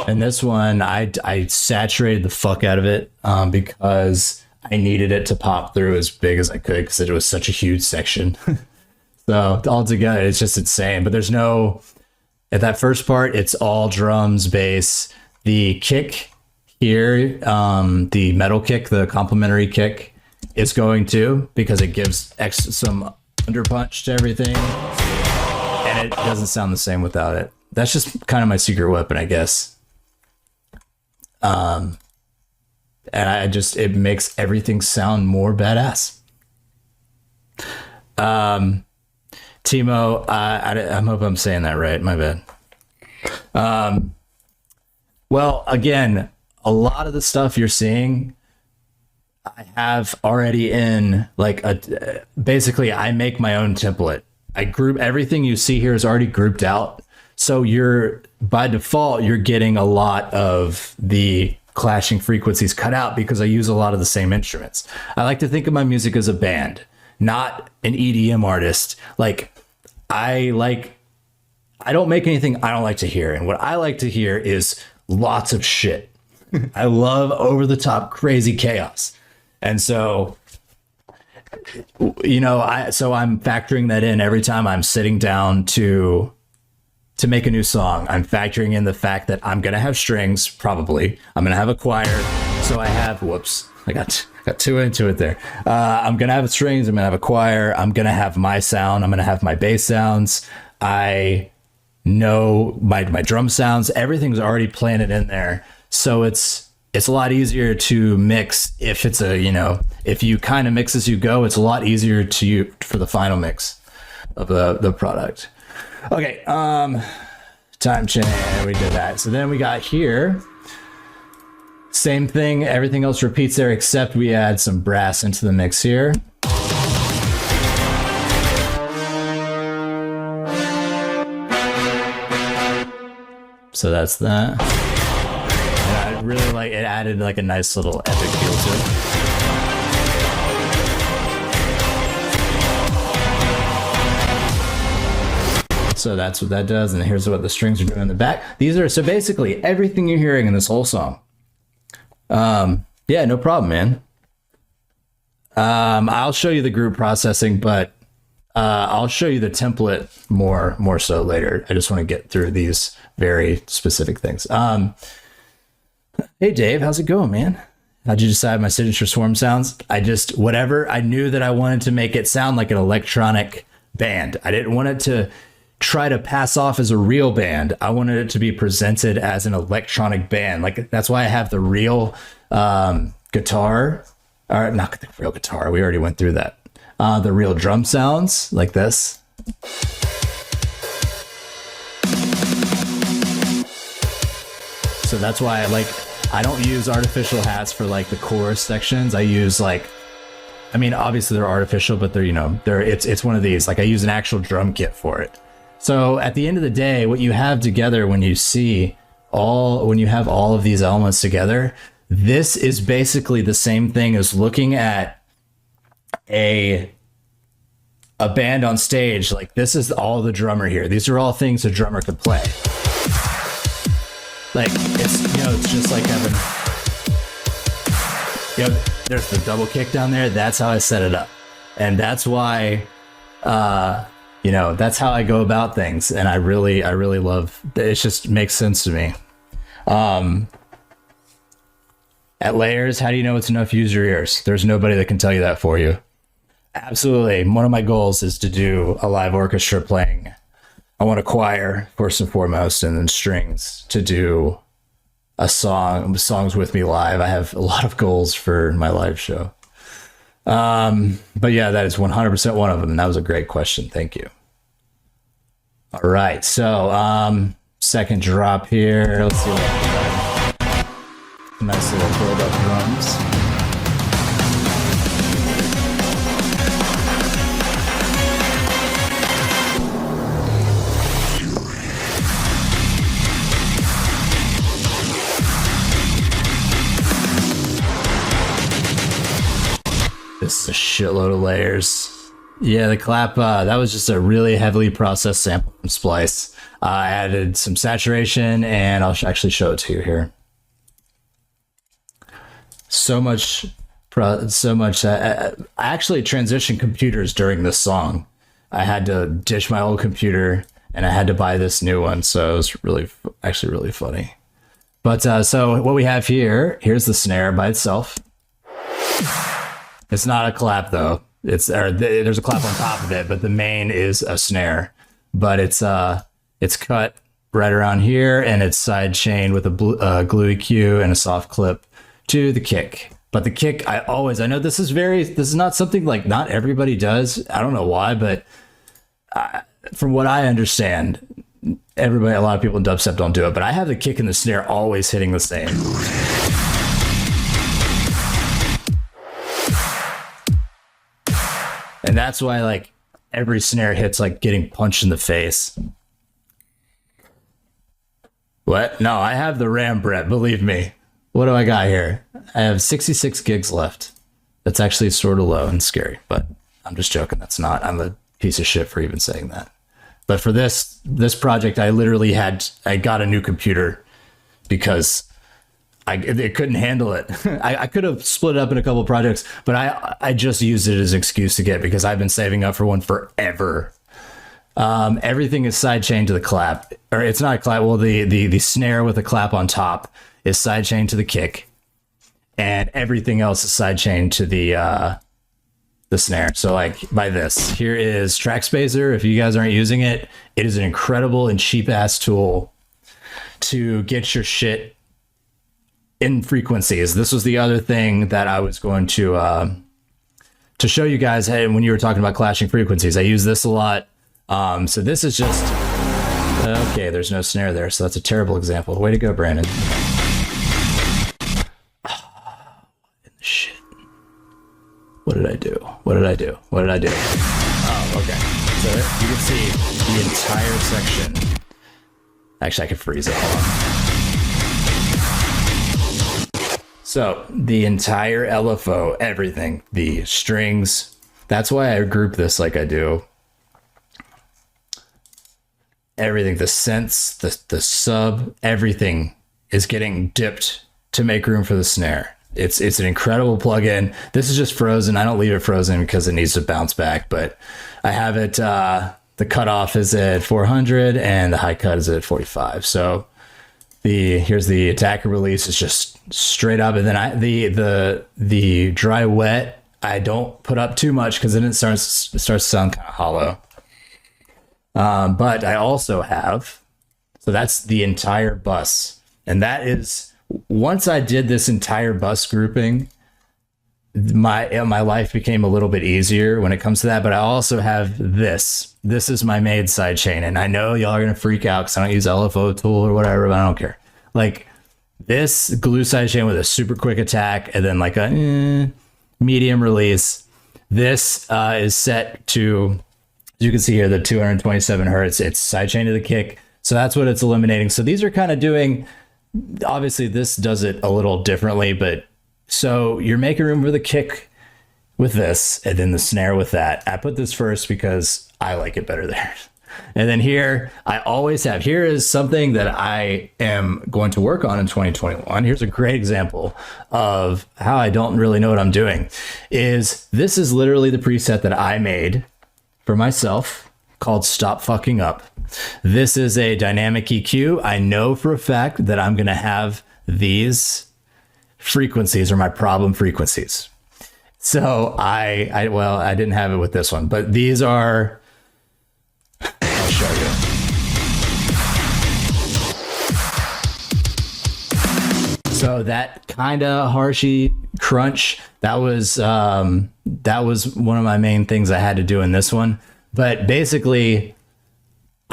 And this one, I saturated the fuck out of it because I needed it to pop through as big as I could because it was such a huge section. So altogether, it's just insane. But there's no, at that first part, it's all drums, bass. The kick here, the metal kick, the complementary kick, is going to, because it gives some underpunch to everything. And it doesn't sound the same without it. That's just kind of my secret weapon, I guess. And it makes everything sound more badass. Timo, I hope I'm saying that right. My bad. Well, again, a lot of the stuff you're seeing, I have already in basically I make my own template. I group everything you see here is already grouped out. So by default, you're getting a lot of the clashing frequencies cut out because I use a lot of the same instruments. I like to think of my music as a band, not an EDM artist. I don't make anything I don't like to hear. And what I like to hear is lots of shit. I love over the top crazy chaos. And so, you know, I'm factoring that in every time I'm sitting down to make a new song. I'm factoring in the fact that I'm going to have strings, probably. I'm going to have a choir. So I have, I got too into it there. I'm going to have strings. I'm going to have a choir. I'm going to have my sound. I'm going to have my bass sounds. I know my drum sounds. Everything's already planted in there. So it's a lot easier to mix if it's if you kind of mix as you go, it's a lot easier for the final mix of the product. Okay, time change, we did that. So then we got here, same thing, everything else repeats there except we add some brass into the mix here. So that's that. And I really like it, added like a nice little epic feel to it. So that's what that does, and here's what the strings are doing in the back. So basically everything you're hearing in this whole song. Yeah, no problem, man. I'll show you the group processing, but I'll show you the template more so later. I just want to get through these very specific things. Hey Dave, how's it going, man? How'd you decide my signature Swarm sounds? I knew that I wanted to make it sound like an electronic band. I didn't want it to try to pass off as a real band. I wanted it to be presented as an electronic band. Like, that's why I have the real guitar, or not the real guitar. We already went through that. The real drum sounds like this. So that's why I don't use artificial hats for like the chorus sections. I use obviously they're artificial, but it's one of these. Like, I use an actual drum kit for it. So at the end of the day, what you have together when you have all of these elements together, this is basically the same thing as looking at a band on stage. Like, this is all the drummer here. These are all things a drummer could play. Like, it's just like having, there's the double kick down there. That's how I set it up. And that's why, that's how I go about things. And I really love it. Just makes sense to me. At Layers, how do you know it's enough? Use your ears. There's nobody that can tell you that for you. Absolutely. One of my goals is to do a live orchestra playing. I want a choir first and foremost, and then strings to do songs with me live. I have a lot of goals for my live show. But yeah, that is 100% one of them. And that was a great question. Thank you. All right. So, second drop here. Let's see what I got. Nice little build up drums. This is a shitload of layers. Yeah, the clap, that was just a really heavily processed sample from Splice. I added some saturation, and I'll actually show it to you here. So much. I actually transitioned computers during this song. I had to ditch my old computer, and I had to buy this new one, so it was actually really funny. But so what we have here's the snare by itself. It's not a clap though. There's a clap on top of it, but the main is a snare. But it's cut right around here, and it's side chained with a glue EQ and a soft clip to the kick. But the kick, I know this is not something like not everybody does. I don't know why, but from what I understand, a lot of people in dubstep don't do it. But I have the kick and the snare always hitting the same. And that's why, like, every snare hits like getting punched in the face. What? No, I have the RAM, Brett. Believe me. What do I got here? I have 66 gigs left. That's actually sort of low and scary, but I'm just joking. I'm a piece of shit for even saying that. But for this project, I got a new computer because it couldn't handle it. I could have split it up in a couple of projects, but I just used it as an excuse to get, because I've been saving up for one forever. Everything is sidechained to the clap, or it's not a clap. Well, the snare with the clap on top is sidechained to the kick, and everything else is sidechained to the snare. So like by this, here is Trackspacer. If you guys aren't using it, it is an incredible and cheap ass tool to get your shit in frequencies. This was the other thing that I was going to show you guys. Hey, when you were talking about clashing frequencies, I use this a lot. So this is just okay. There's no snare there, so that's a terrible example. Way to go, Brandon. Shit. What did I do? Oh, okay. So you can see the entire section. Actually, I could freeze it. Hold on. So the entire LFO, everything, the strings. That's why I group this like I do. Everything, the synths, the sub, everything is getting dipped to make room for the snare. It's an incredible plugin. This is just frozen. I don't leave it frozen because it needs to bounce back, but I have it. The cutoff is at 400 and the high cut is at 45. So here's the attacker release. It's just straight up, and then the dry wet I don't put up too much because then it starts to sound kind of hollow. But I also have, so that's the entire bus, and that is, once I did this entire bus grouping, my life became a little bit easier when it comes to that. But I also have this is my made sidechain, and I know y'all are gonna freak out because I don't use LFO tool or whatever, but I don't care. Like, this glue sidechain with a super quick attack and then like a medium release. This is set to, as you can see here, the 227 hertz. It's sidechain to the kick, so that's what it's eliminating. So these are kind of doing, obviously this does it a little differently, but so you're making room for the kick with this and then the snare with that. I put this first because I like it better there. And then here, I always have, here is something that I am going to work on in 2021. Here's a great example of how I don't really know what I'm doing. This is literally the preset that I made for myself called Stop Fucking Up. This is a dynamic EQ. I know for a fact that I'm going to have these frequencies are my problem frequencies. So I didn't have it with this one, but these are, I'll show you. So that kind of harshy crunch, that was one of my main things I had to do in this one. But basically,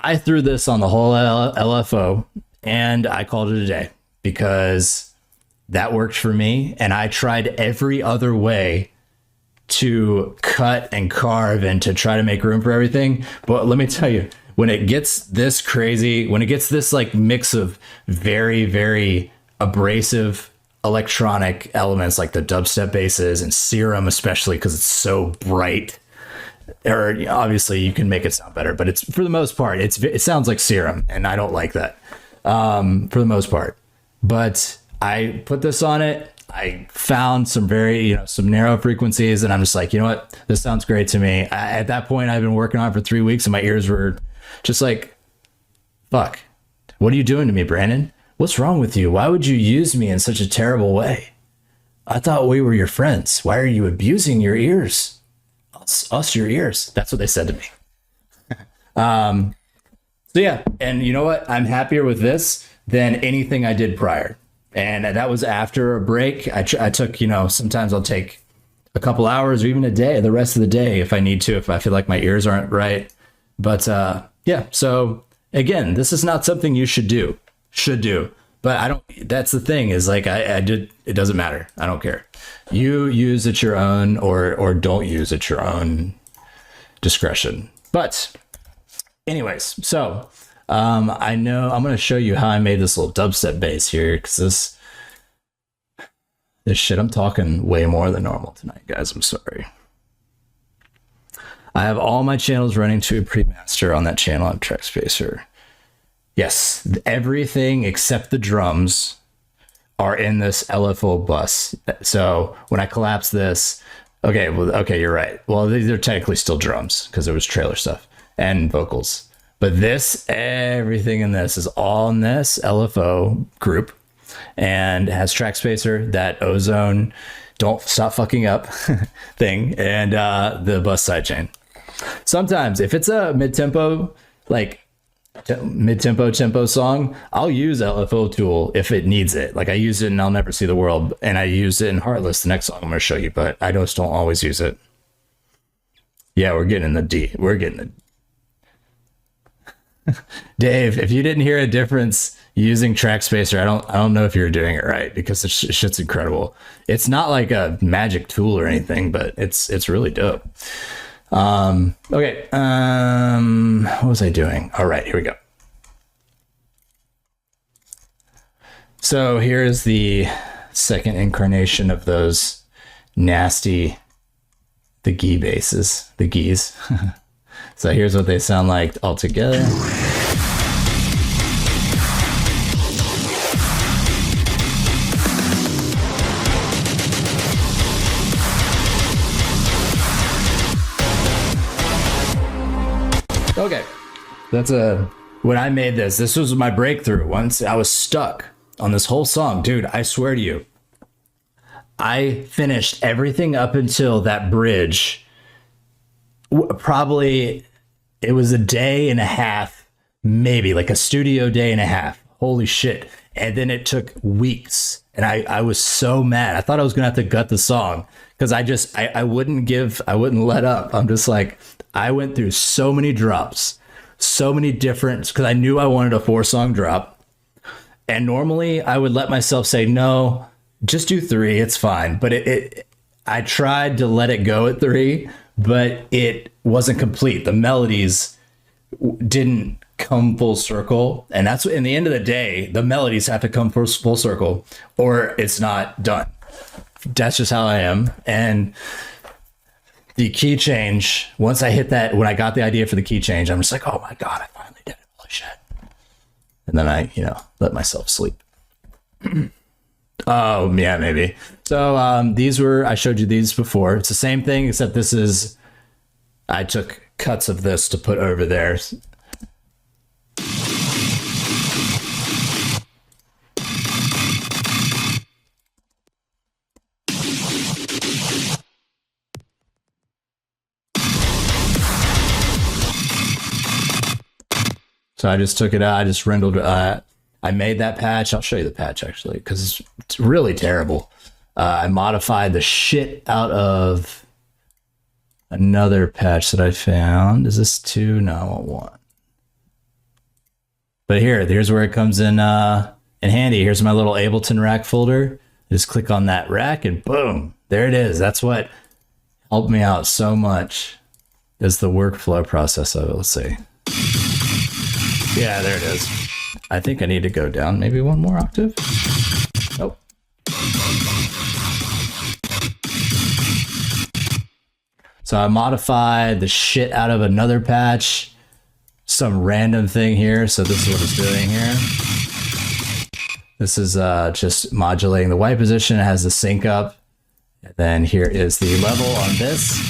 I threw this on the whole LFO and I called it a day because that worked for me. And I tried every other way to cut and carve and to try to make room for everything. But let me tell you, when it gets this crazy, when it gets this like mix of very, very abrasive electronic elements like the dubstep basses and Serum, especially because it's so bright, or obviously you can make it sound better, but it's, for the most part, it sounds like Serum, and I don't like that for the most part. But I put this on it. I found some some narrow frequencies, and I'm just like, you know what? This sounds great to me. At that point, I've been working on it for 3 weeks, and my ears were just like, fuck, what are you doing to me, Brandon? What's wrong with you? Why would you use me in such a terrible way? I thought we were your friends. Why are you abusing your ears? Us your ears. That's what they said to me. So yeah, and you know what? I'm happier with this than anything I did prior. And that was after a break. I took, sometimes I'll take a couple hours or even a day, the rest of the day if I need to, if I feel like my ears aren't right. But yeah, so again, this is not something you should do. But I don't, that's the thing is like, it doesn't matter. I don't care. You use at your own or don't use at your own discretion. But anyways, so I know I'm going to show you how I made this little dubstep bass here, because this shit, I'm talking way more than normal tonight, guys. I'm sorry. I have all my channels running to a pre-master on that channel on Trackspacer. Yes, everything except the drums are in this LFO bus. So when I collapse this, okay, you're right. Well, they're technically still drums because there was trailer stuff and vocals. But everything in this is all in this LFO group, and it has Trackspacer, that Ozone, don't stop fucking up thing, and the bus sidechain. Sometimes if it's a mid-tempo tempo song, I'll use LFO tool if it needs it. Like I use it in I'll Never See the World, and I used it in Heartless, the next song I'm going to show you, but I just don't always use it. Yeah, we're getting the D. We're getting the Dave, if you didn't hear a difference using Trackspacer, I don't know if you're doing it right, because shit's incredible. It's not like a magic tool or anything, but it's really dope. Okay. What was I doing? All right, here we go. So here's the second incarnation of those nasty, the Gee basses, the Gees. So here's what they sound like all together. Okay. When I made this was my breakthrough. Once I was stuck on this whole song, dude, I swear to you, I finished everything up until that bridge. Probably it was a day and a half, maybe like a studio day and a half. Holy shit. And then it took weeks. And I was so mad. I thought I was going to have to gut the song because I wouldn't let up. I'm just like, I went through so many drops, so many different, because I knew I wanted a 4-song drop. And normally I would let myself say, no, just do 3. It's fine. But I tried to let it go at 3, but it wasn't complete. The melodies didn't come full circle. And that's in the end of the day, the melodies have to come full circle or it's not done. That's just how I am. And the key change, once I hit that, when I got the idea for the key change, I'm just like, oh my God, I finally did it. Holy shit. And then I, let myself sleep. Oh yeah, maybe. So I showed you these before. It's the same thing, except I took cuts of this to put over there. So I just took it out. I just rendered. I made that patch. I'll show you the patch actually, because it's really terrible. I modified the shit out of another patch that I found. Is this 2? No, I want 1. But here's where it comes in handy. Here's my little Ableton rack folder. Just click on that rack and boom, there it is. That's what helped me out so much. Is the workflow process of it. Let's see. Yeah, there it is. I think I need to go down maybe 1 more octave. Nope. So I modified the shit out of another patch, some random thing here. So this is what it's doing here. This is just modulating the white position. It has the sync up. And then here is the level on this.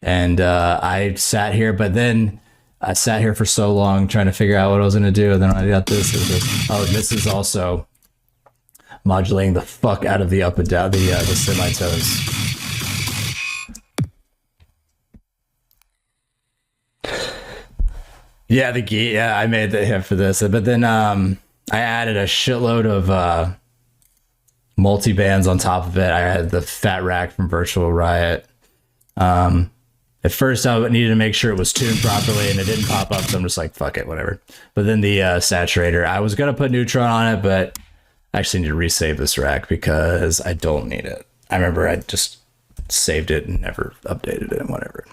And I sat here, but then I sat here for so long trying to figure out what I was going to do. And then I got this. This is also modulating the fuck out of the up and down, the semitones. Yeah, I made the hit for this. But then I added a shitload of multi-bands on top of it. I had the Fat Rack from Virtual Riot. At first, I needed to make sure it was tuned properly, and it didn't pop up, so I'm just like, fuck it, whatever. But then the saturator, I was going to put Neutron on it, but I actually need to resave this rack because I don't need it. I remember I just saved it and never updated it and whatever.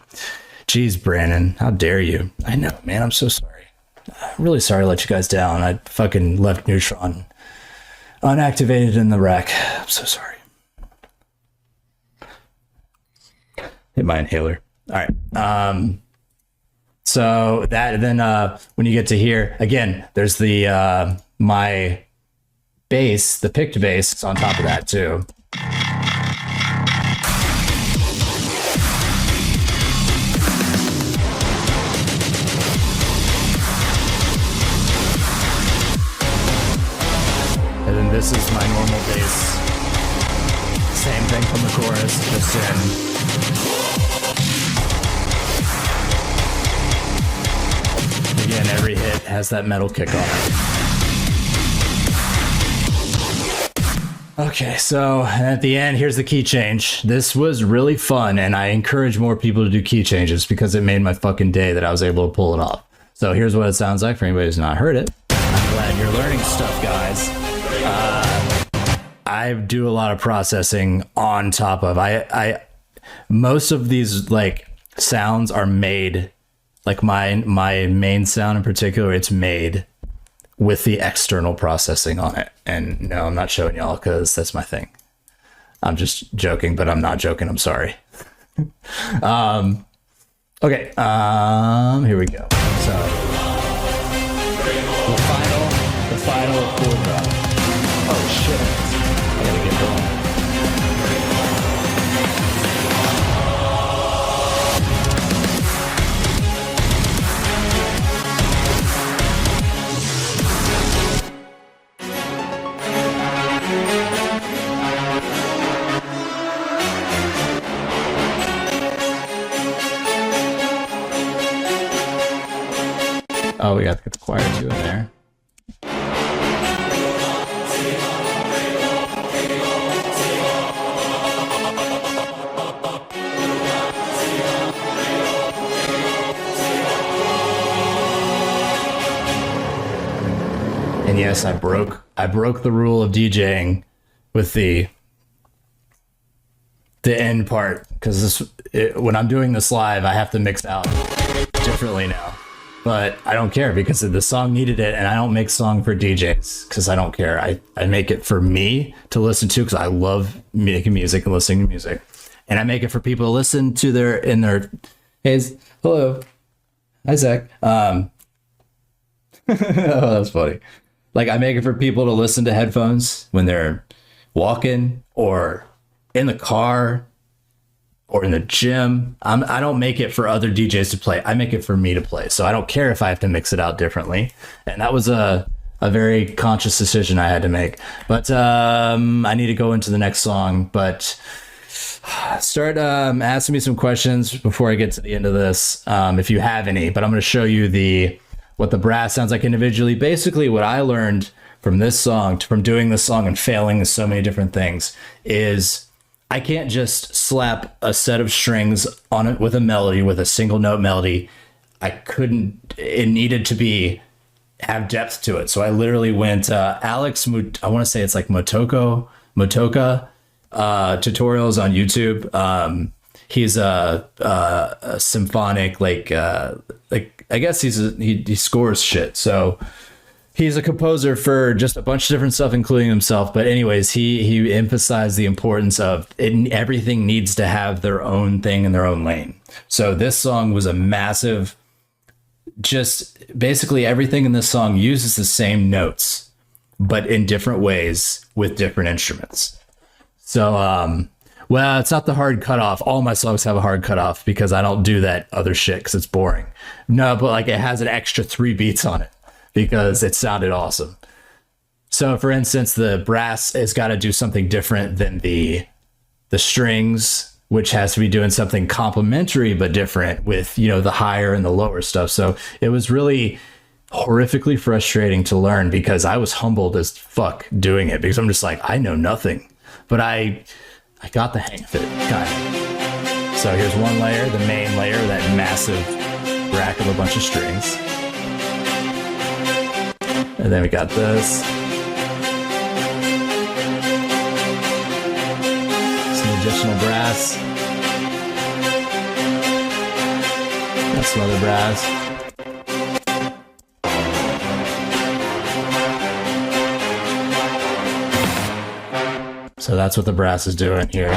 Jeez, Brandon, how dare you? I know, man, I'm so sorry. I'm really sorry to let you guys down. I fucking left Neutron unactivated in the rack. I'm so sorry. Hit my inhaler. All right. So that, then when you get to here, again, there's the my bass, the picked bass on top of that too. And then this is my normal bass. Same thing from the chorus, just in. Again, every hit has that metal kick on it. Okay, so at the end, here's the key change. This was really fun, and I encourage more people to do key changes because it made my fucking day that I was able to pull it off. So here's what it sounds like for anybody who's not heard it. I'm glad you're learning stuff, guys. I do a lot of processing on top of. Most of these like sounds are made. Like my main sound in particular, it's made with the external processing on it. And no, I'm not showing y'all because that's my thing. I'm just joking, but I'm not joking. I'm sorry. Okay. Here we go. So the final chord drop. Oh shit. I gotta get going. yes, I broke the rule of DJing with the end part, because when I'm doing this live, I have to mix out differently now. But I don't care, because the song needed it, and I don't make song for DJs because I don't care. I make it for me to listen to, because I love making music and listening to music, and I make it for people to listen to hey, hello, hi Zach. Oh, that's funny. Like, I make it for people to listen to headphones when they're walking or in the car or in the gym. I don't make it for other DJs to play. I make it for me to play. So I don't care if I have to mix it out differently. And that was a very conscious decision I had to make. But I need to go into the next song. But start asking me some questions before I get to the end of this, if you have any. But I'm going to show you what the brass sounds like individually. Basically, what I learned from this song, from doing this song and failing in so many different things, is I can't just slap a set of strings on it with a melody, with a single note melody. It needed to have depth to it. So I literally went, I want to say it's like Motoka tutorials on YouTube. He's a symphonic, like I guess he scores shit. So he's a composer for just a bunch of different stuff, including himself. But anyways, he emphasized the importance of it. Everything needs to have their own thing in their own lane. So this song was a massive, just basically everything in this song uses the same notes, but in different ways with different instruments. So, well, it's not the hard cutoff. All my songs have a hard cutoff because I don't do that other shit because it's boring. No, but like, it has an extra 3 beats on it because it sounded awesome. So for instance, the brass has got to do something different than the strings, which has to be doing something complementary but different with, the higher and the lower stuff. So it was really horrifically frustrating to learn, because I was humbled as fuck doing it, because I'm just like, I know nothing, but I got the hang of it, kind of. So here's one layer, the main layer, that massive rack of a bunch of strings. And then we got this. Some additional brass. Got some other brass. So that's what the brass is doing here.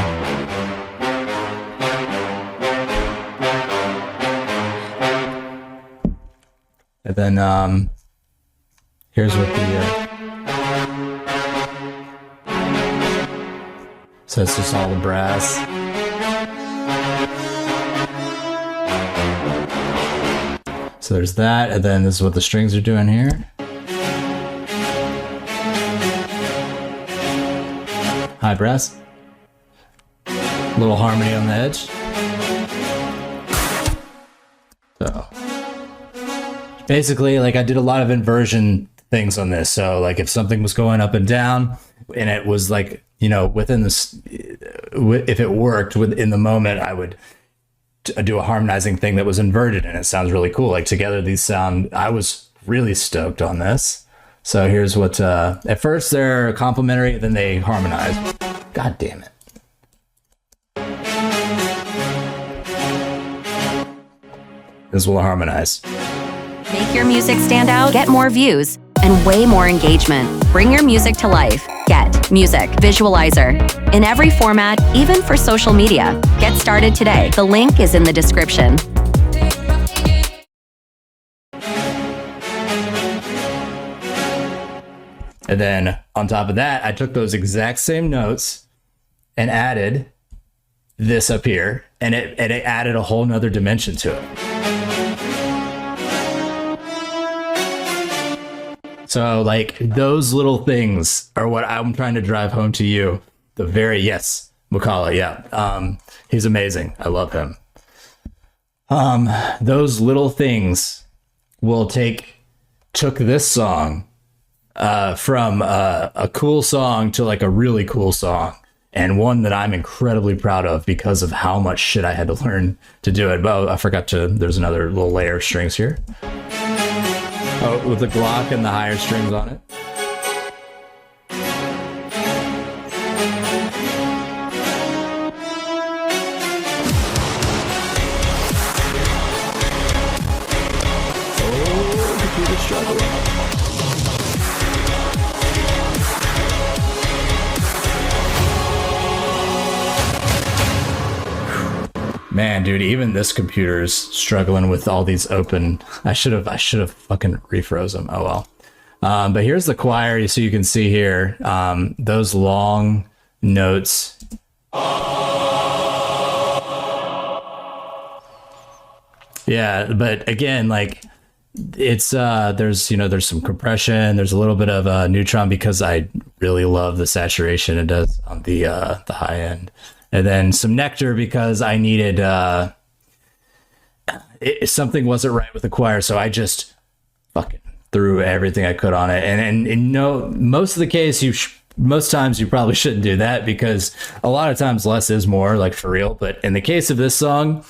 And then here's what so it's just all the brass. So there's that, and then this is what the strings are doing here. High brass. Little harmony on the edge. So basically, like, I did a lot of inversion things on this. So like, if something was going up and down and it was like, within this, if it worked within the moment, I would do a harmonizing thing that was inverted, and it sounds really cool. Like, together these sound, I was really stoked on this. So here's what, at first they're complementary, then they harmonize. God damn it. This will harmonize. Make your music stand out, get more views, and way more engagement. Bring your music to life. Get Music Visualizer. In every format, even for social media. Get started today. The link is in the description. And then on top of that, I took those exact same notes and added this up here, and it added a whole nother dimension to it. So like, those little things are what I'm trying to drive home to you. Yes, Mukala, yeah. He's amazing. I love him. Those little things took this song from a cool song to like a really cool song, and one that I'm incredibly proud of because of how much shit I had to learn to do it. But I forgot there's another little layer of strings here. Oh, with the Glock and the higher strings on it. Man, dude, even this computer's struggling with all these open. I should have fucking refroze them. Oh well. But here's the choir, so you can see here those long notes. Yeah, but again, like it's there's some compression, there's a little bit of neutron because I really love the saturation it does on the high end, and then some nectar because I needed something wasn't right with the choir, so I just fucking threw everything I could on it, and no, most of the case most times you probably shouldn't do that because a lot of times less is more, like for real. But in the case of this song,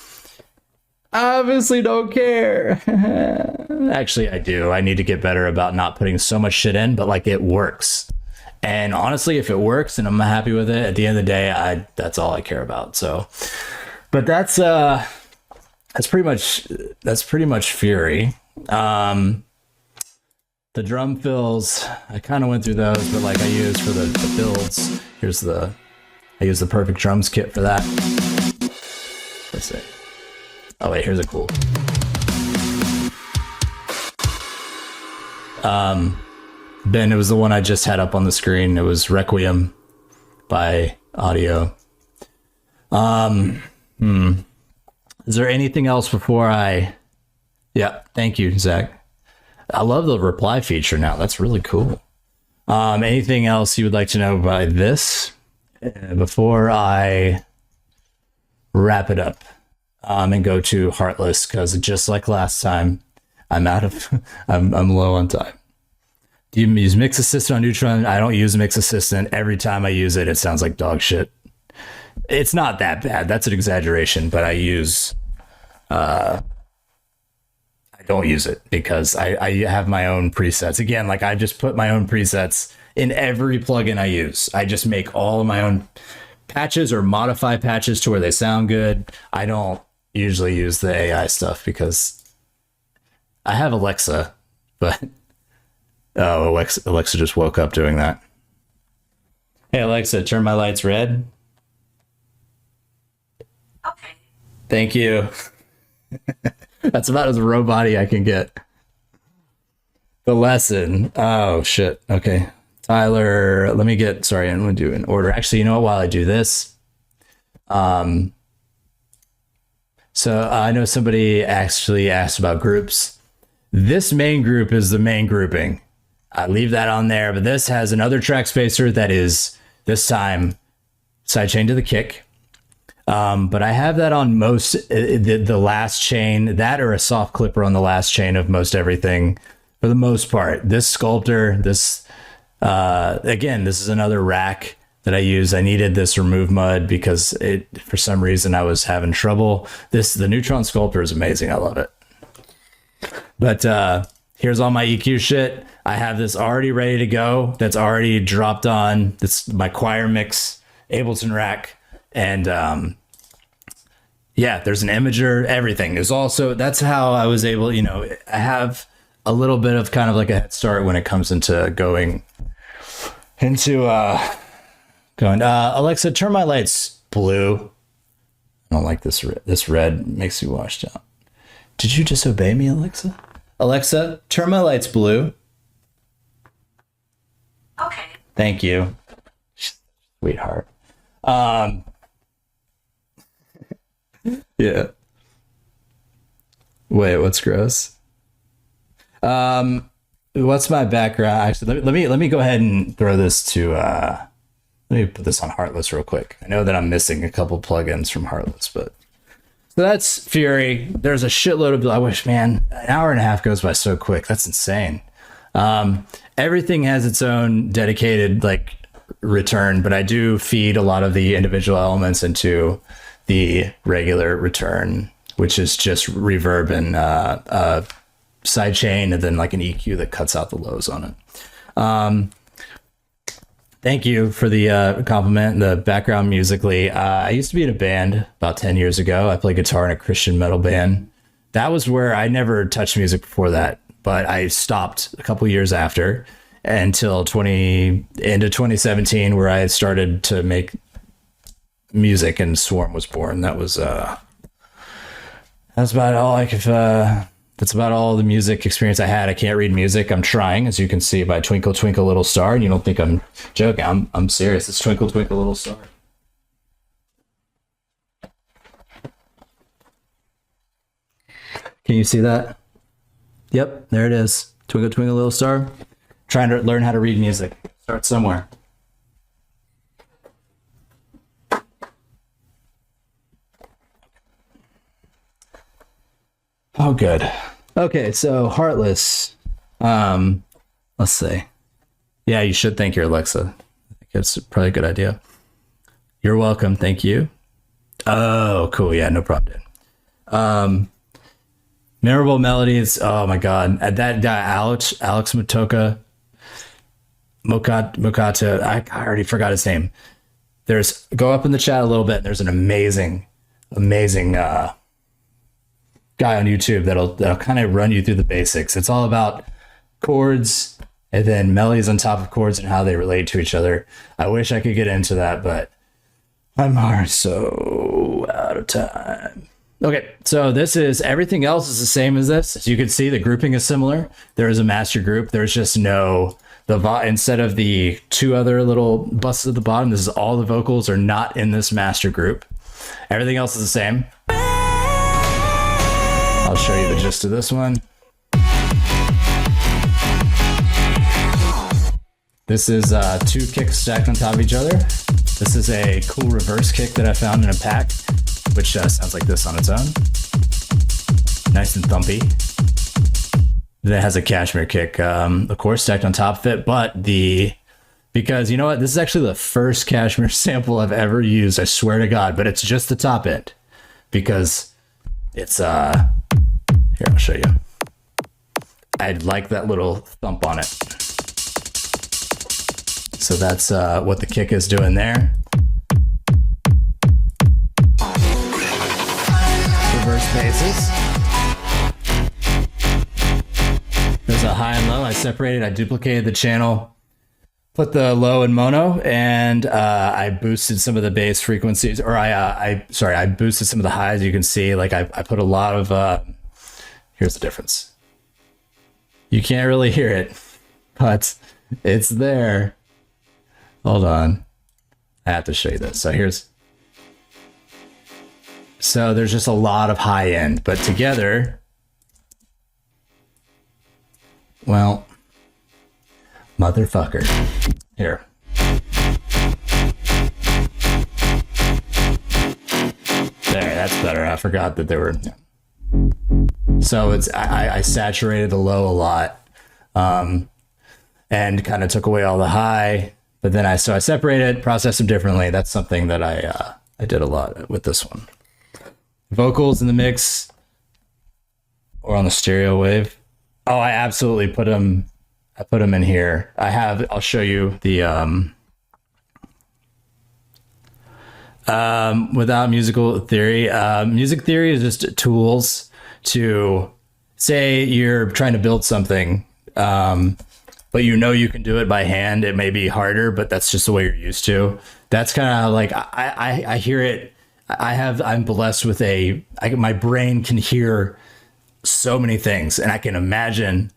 I obviously don't care. Actually, I do. I need to get better about not putting so much shit in, but like it works. And honestly, if it works and I'm happy with it, at the end of the day, that's all I care about. So, but that's pretty much Fury. The drum fills, I kind of went through those, but like I used for the builds. I use the Perfect Drums kit for that. Let's see. Oh wait, here's a cool. Ben, it was the one I just had up on the screen. It was Requiem by Audio. Is there anything else before I? Yeah, thank you, Zach. I love the reply feature now. That's really cool. Anything else you would like to know about this before I wrap it up and go to Heartless? Because just like last time, I'm low on time. Do you use Mix Assistant on Neutron? I don't use Mix Assistant. Every time I use it, it sounds like dog shit. It's not that bad. That's an exaggeration, but I don't use it because I have my own presets. Again, like I just put my own presets in every plugin I use. I just make all of my own patches or modify patches to where they sound good. I don't usually use the AI stuff because I have Alexa, but Alexa just woke up doing that. Hey Alexa, turn my lights red. Okay. Thank you. That's about as robot-y I can get. The lesson. Oh, shit. Okay. Tyler, I'm going to do in order. Actually, you know what? While I do this, so I know somebody actually asked about groups. This main group is the main grouping. I leave that on there, but this has another track spacer that is, this time, sidechain to the kick. But I have that on most, the last chain, that or a soft clipper on the last chain of most everything for the most part. This sculptor, again, this is another rack that I use. I needed this remove mud because for some reason I was having trouble. The Neutron sculptor is amazing. I love it. But, here's all my EQ shit. I have this already ready to go. That's already dropped on. That's my choir mix Ableton rack. And yeah, there's an imager, everything. There's also, that's how I was able, I have a little bit of kind of like a head start when it comes into going Alexa, turn my lights blue. I don't like this red. This red makes me washed out. Did you disobey me, Alexa? Alexa, turn my lights blue. Okay. Thank you. Sweetheart. Yeah. Wait, what's gross? What's my background? Actually, let me go ahead and throw this to let me put this on Heartless real quick. I know that I'm missing a couple plugins from Heartless, but so that's Fury. There's a shitload of, I wish, man, an hour and a half goes by so quick. That's insane. Everything has its own dedicated like return, but I do feed a lot of the individual elements into the regular return, which is just reverb and sidechain, and then like an EQ that cuts out the lows on it. Thank you for the compliment. The background musically, I used to be in a band about 10 years ago. I played guitar in a Christian metal band. That was where I never touched music before that, but I stopped a couple years after until into 2017, where I started to make music and Swarm was born. That was That's about all I could. That's about all the music experience I had. I can't read music. I'm trying, as you can see by Twinkle Twinkle Little Star. And you don't think I'm joking? I'm serious. It's Twinkle Twinkle Little Star. Can you see that? Yep, there it is. Twinkle Twinkle Little Star. Trying to learn how to read music. Start somewhere. Oh, good. Okay, so Heartless. Let's see. Yeah, you should thank your Alexa. I think it's probably a good idea. You're welcome. Thank you. Oh, cool. Yeah, no problem, dude. Memorable melodies. Oh my God. That guy, Alex Motoka. Mokata. I already forgot his name. Go up in the chat a little bit. There's an amazing guy on YouTube that'll kind of run you through the basics. It's all about chords and then melodies on top of chords and how they relate to each other. I wish I could get into that, but I'm so out of time. Okay, so this is everything else is the same as this. As you can see, the grouping is similar. There is a master group. There's just instead of the two other little buses at the bottom, this is all the vocals are not in this master group. Everything else is the same. I'll show you the gist of this one. This is two kicks stacked on top of each other. This is a cool reverse kick that I found in a pack, which sounds like this on its own. Nice and thumpy. Then it has a cashmere kick, of course, stacked on top of it, because you know what? This is actually the first cashmere sample I've ever used, I swear to God, but it's just the top end because it's, here, I'll show you. I like that little thump on it. So that's what the kick is doing there. Reverse basses. There's a high and low. I separated, I duplicated the channel, put the low in mono, and I boosted some of the bass frequencies, or I boosted some of the highs. You can see, like I put a lot of, here's the difference. You can't really hear it, but it's there. Hold on. I have to show you this. So there's just a lot of high end, but together, well, motherfucker. Here. There, that's better. I forgot that there were. So I saturated the low a lot, and kind of took away all the high. But then I separated, processed them differently. That's something that I did a lot with this one. Vocals in the mix or on the stereo wave. Oh, I absolutely put them. I put them in here. I'll show you the without musical theory. Music theory is just tools to say you're trying to build something, but you can do it by hand. It may be harder, but that's just the way you're used to. That's kind of like I hear it. I'm blessed with my brain can hear so many things, and I can imagine.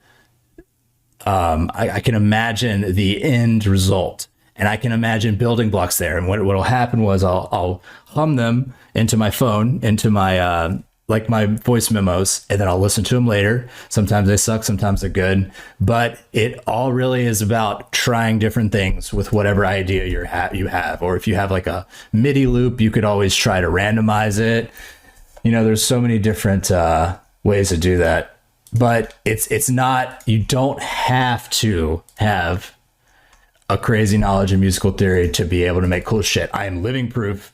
I can imagine the end result, and I can imagine building blocks there. And what will happen was I'll hum them into my phone, into my like my voice memos, and then I'll listen to them later. Sometimes they suck, sometimes they're good, but it all really is about trying different things with whatever idea you have. Or if you have like a MIDI loop, you could always try to randomize it. There's so many different ways to do that. But it's not, you don't have to have a crazy knowledge of musical theory to be able to make cool shit. I am living proof.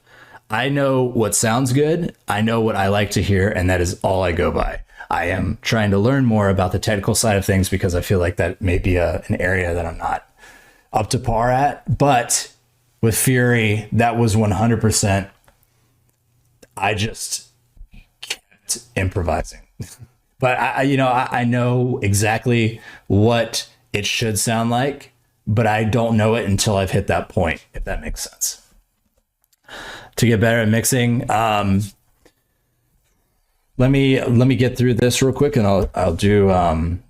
I know what sounds good. I know what I like to hear, and that is all I go by. I am trying to learn more about the technical side of things because I feel like that may be an area that I'm not up to par at. But with Fury, that was 100%. I just kept improvising. But I know exactly what it should sound like, but I don't know it until I've hit that point, if that makes sense. To get better at mixing, let me get through this real quick, and I'll do.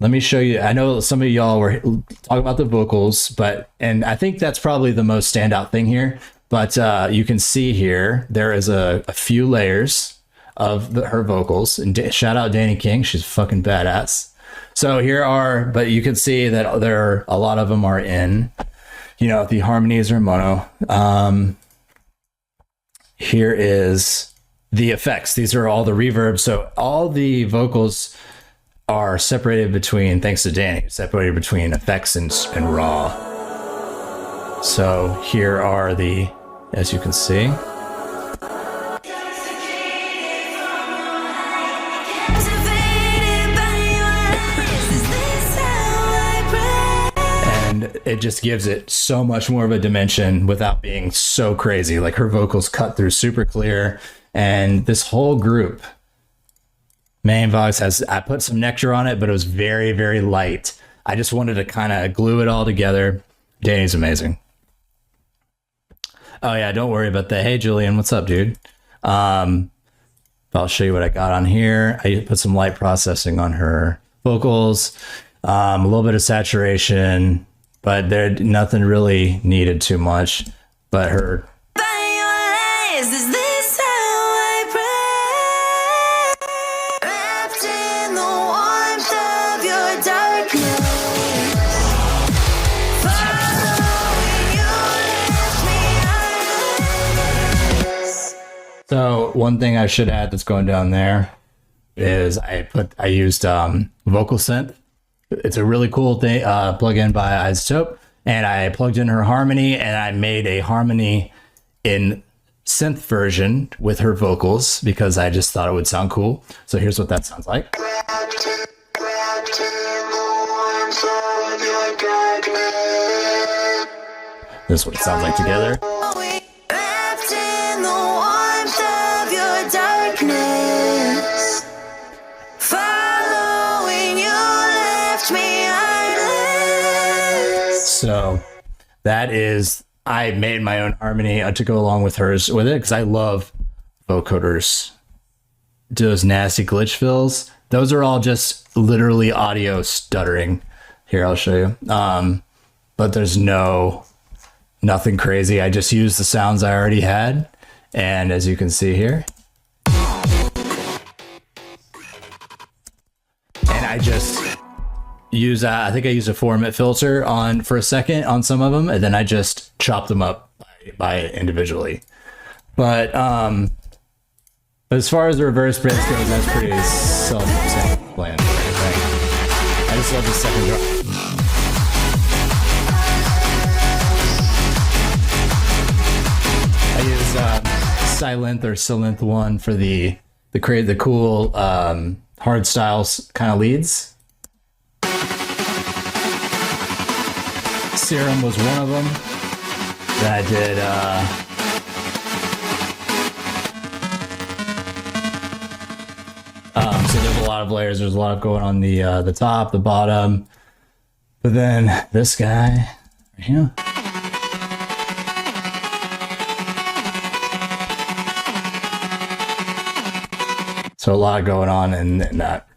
Let me show you. I know some of y'all were talking about the vocals, and I think that's probably the most standout thing here. But you can see here there is a few layers of her vocals, and shout out Danny King, she's fucking badass. So here are, but you can see that a lot of them are in, the harmonies are mono. Here is the effects. These are all the reverb. So all the vocals are separated between, thanks to Danny, separated between effects and raw. So here are the, as you can see. It just gives it so much more of a dimension without being so crazy. Like her vocals cut through super clear, and this whole group, Main Vox I put some nectar on it, but it was very, very light. I just wanted to kind of glue it all together. Danny's amazing. Oh yeah, don't worry about that. Hey Julian, what's up, dude? I'll show you what I got on here. I put some light processing on her vocals, a little bit of saturation, but there nothing really needed too much. But her. So one thing I should add that's going down there is I used Vocal Synth. It's a really cool thing, plugin by iZotope, and I plugged in her harmony, and I made a harmony in synth version with her vocals because I just thought it would sound cool. So here's what that sounds like. This is what it sounds like together. So that is, I made my own harmony to go along with hers with it because I love vocoders. Those nasty glitch fills. Those are all just literally audio stuttering. Here, I'll show you. But there's nothing crazy. I just used the sounds I already had. And as you can see here. And I just use I think I used a format filter on for a second on some of them, and then I just chop them up by individually. But as far as the reverse bass goes, that's pretty self-explanatory. I just love the second drop. I use Sylenth or Sylenth 1 for the cool hard styles kind of leads. Serum was one of them that I did. So there's a lot of layers. There's a lot going on the top, the bottom, but then this guy right here. So a lot going on in that.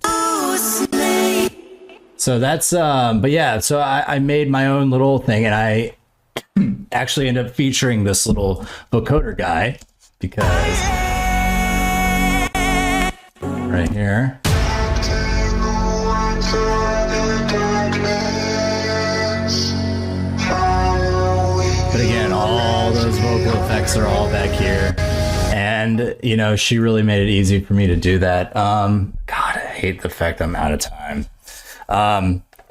So that's, but yeah, so I made my own little thing, and I actually ended up featuring this little vocoder guy because right here. But again, all those vocal effects are all back here. And, she really made it easy for me to do that. God, I hate the fact I'm out of time.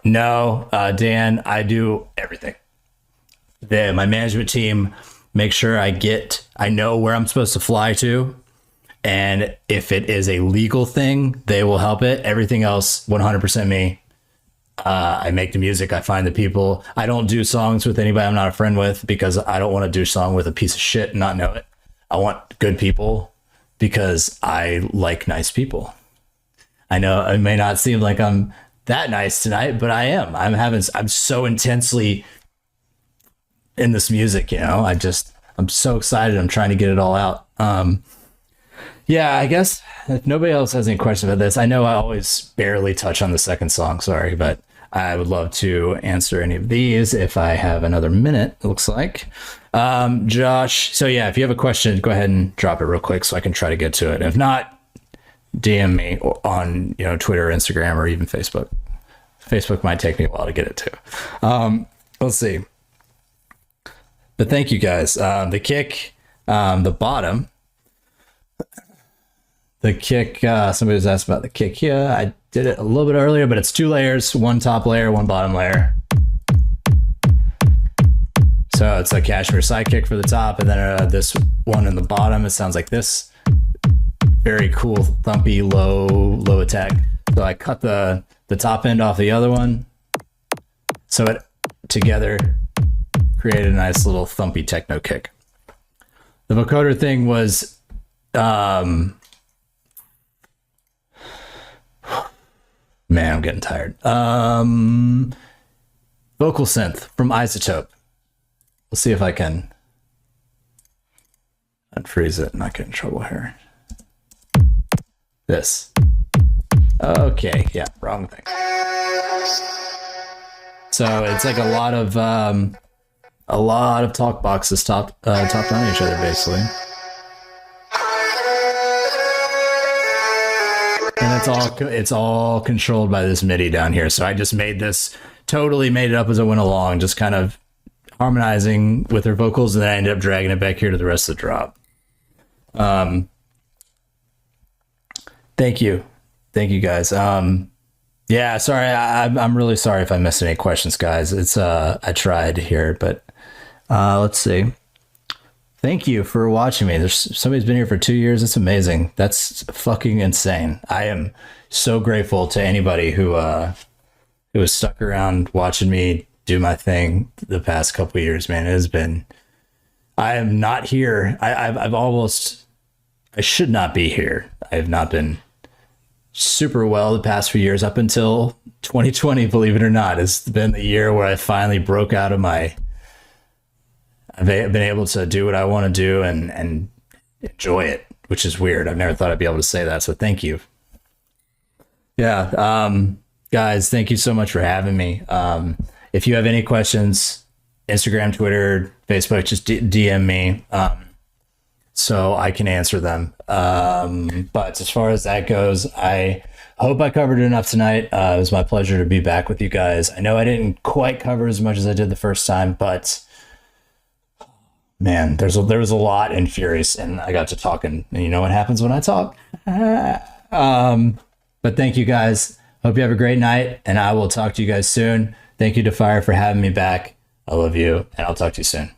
No, Dan, I do everything. My management team makes sure I know where I'm supposed to fly to. And if it is a legal thing, they will help it. Everything else, 100% me. I make the music. I find the people. I don't do songs with anybody I'm not a friend with because I don't want to do a song with a piece of shit and not know it. I want good people because I like nice people. I know it may not seem like I'm that nice tonight, but I am. I'm so intensely in this music, I'm so excited. I'm trying to get it all out. Yeah, I guess if nobody else has any questions about this, I know I always barely touch on the second song, sorry, but I would love to answer any of these if I have another minute, it looks like. Josh, so yeah, if you have a question, go ahead and drop it real quick so I can try to get to it. If not, DM me on Twitter, Instagram, or even Facebook. Facebook might take me a while to get it to. Let's see. But thank you guys. The kick, the bottom. The kick, somebody was asked about the kick here. I did it a little bit earlier, but it's 2 layers, 1 top layer, 1 bottom layer. So it's a Cashmere Sidekick for the top, and then this one in the bottom, it sounds like this. Very cool, thumpy, low attack. So I cut the top end off the other one. So it together created a nice little thumpy techno kick. The vocoder thing was, man, I'm getting tired. Vocal synth from iZotope. Let's see if I can unfreeze it and not get in trouble here. This. Okay, yeah, wrong thing. So it's like a lot of talk boxes topped on each other, basically. And it's all controlled by this MIDI down here. So I just totally made it up as I went along, just kind of harmonizing with her vocals, and then I ended up dragging it back here to the rest of the drop. Thank you guys. Yeah, sorry, I'm really sorry if I missed any questions, guys. It's I tried here, but let's see. Thank you for watching me. Somebody's been here for 2 years. It's amazing. That's fucking insane. I am so grateful to anybody who has stuck around watching me do my thing the past couple of years, man. It has been, I am not here. I should not be here. I have not been super well the past few years up until 2020, believe it or not. It's been the year where I finally broke out of I've been able to do what I want to do and enjoy it, which is weird. I've never thought I'd be able to say that. So thank you. Yeah. Guys, thank you so much for having me. If you have any questions, Instagram, Twitter, Facebook, just DM me so I can answer them. But as far as that goes, I hope I covered enough tonight. It was my pleasure to be back with you guys. I know I didn't quite cover as much as I did the first time, but man, there was a lot in Furious, and I got to talking, and you know what happens when I talk. But thank you guys. Hope you have a great night, and I will talk to you guys soon. Thank you to Fire for having me back. I love you, and I'll talk to you soon.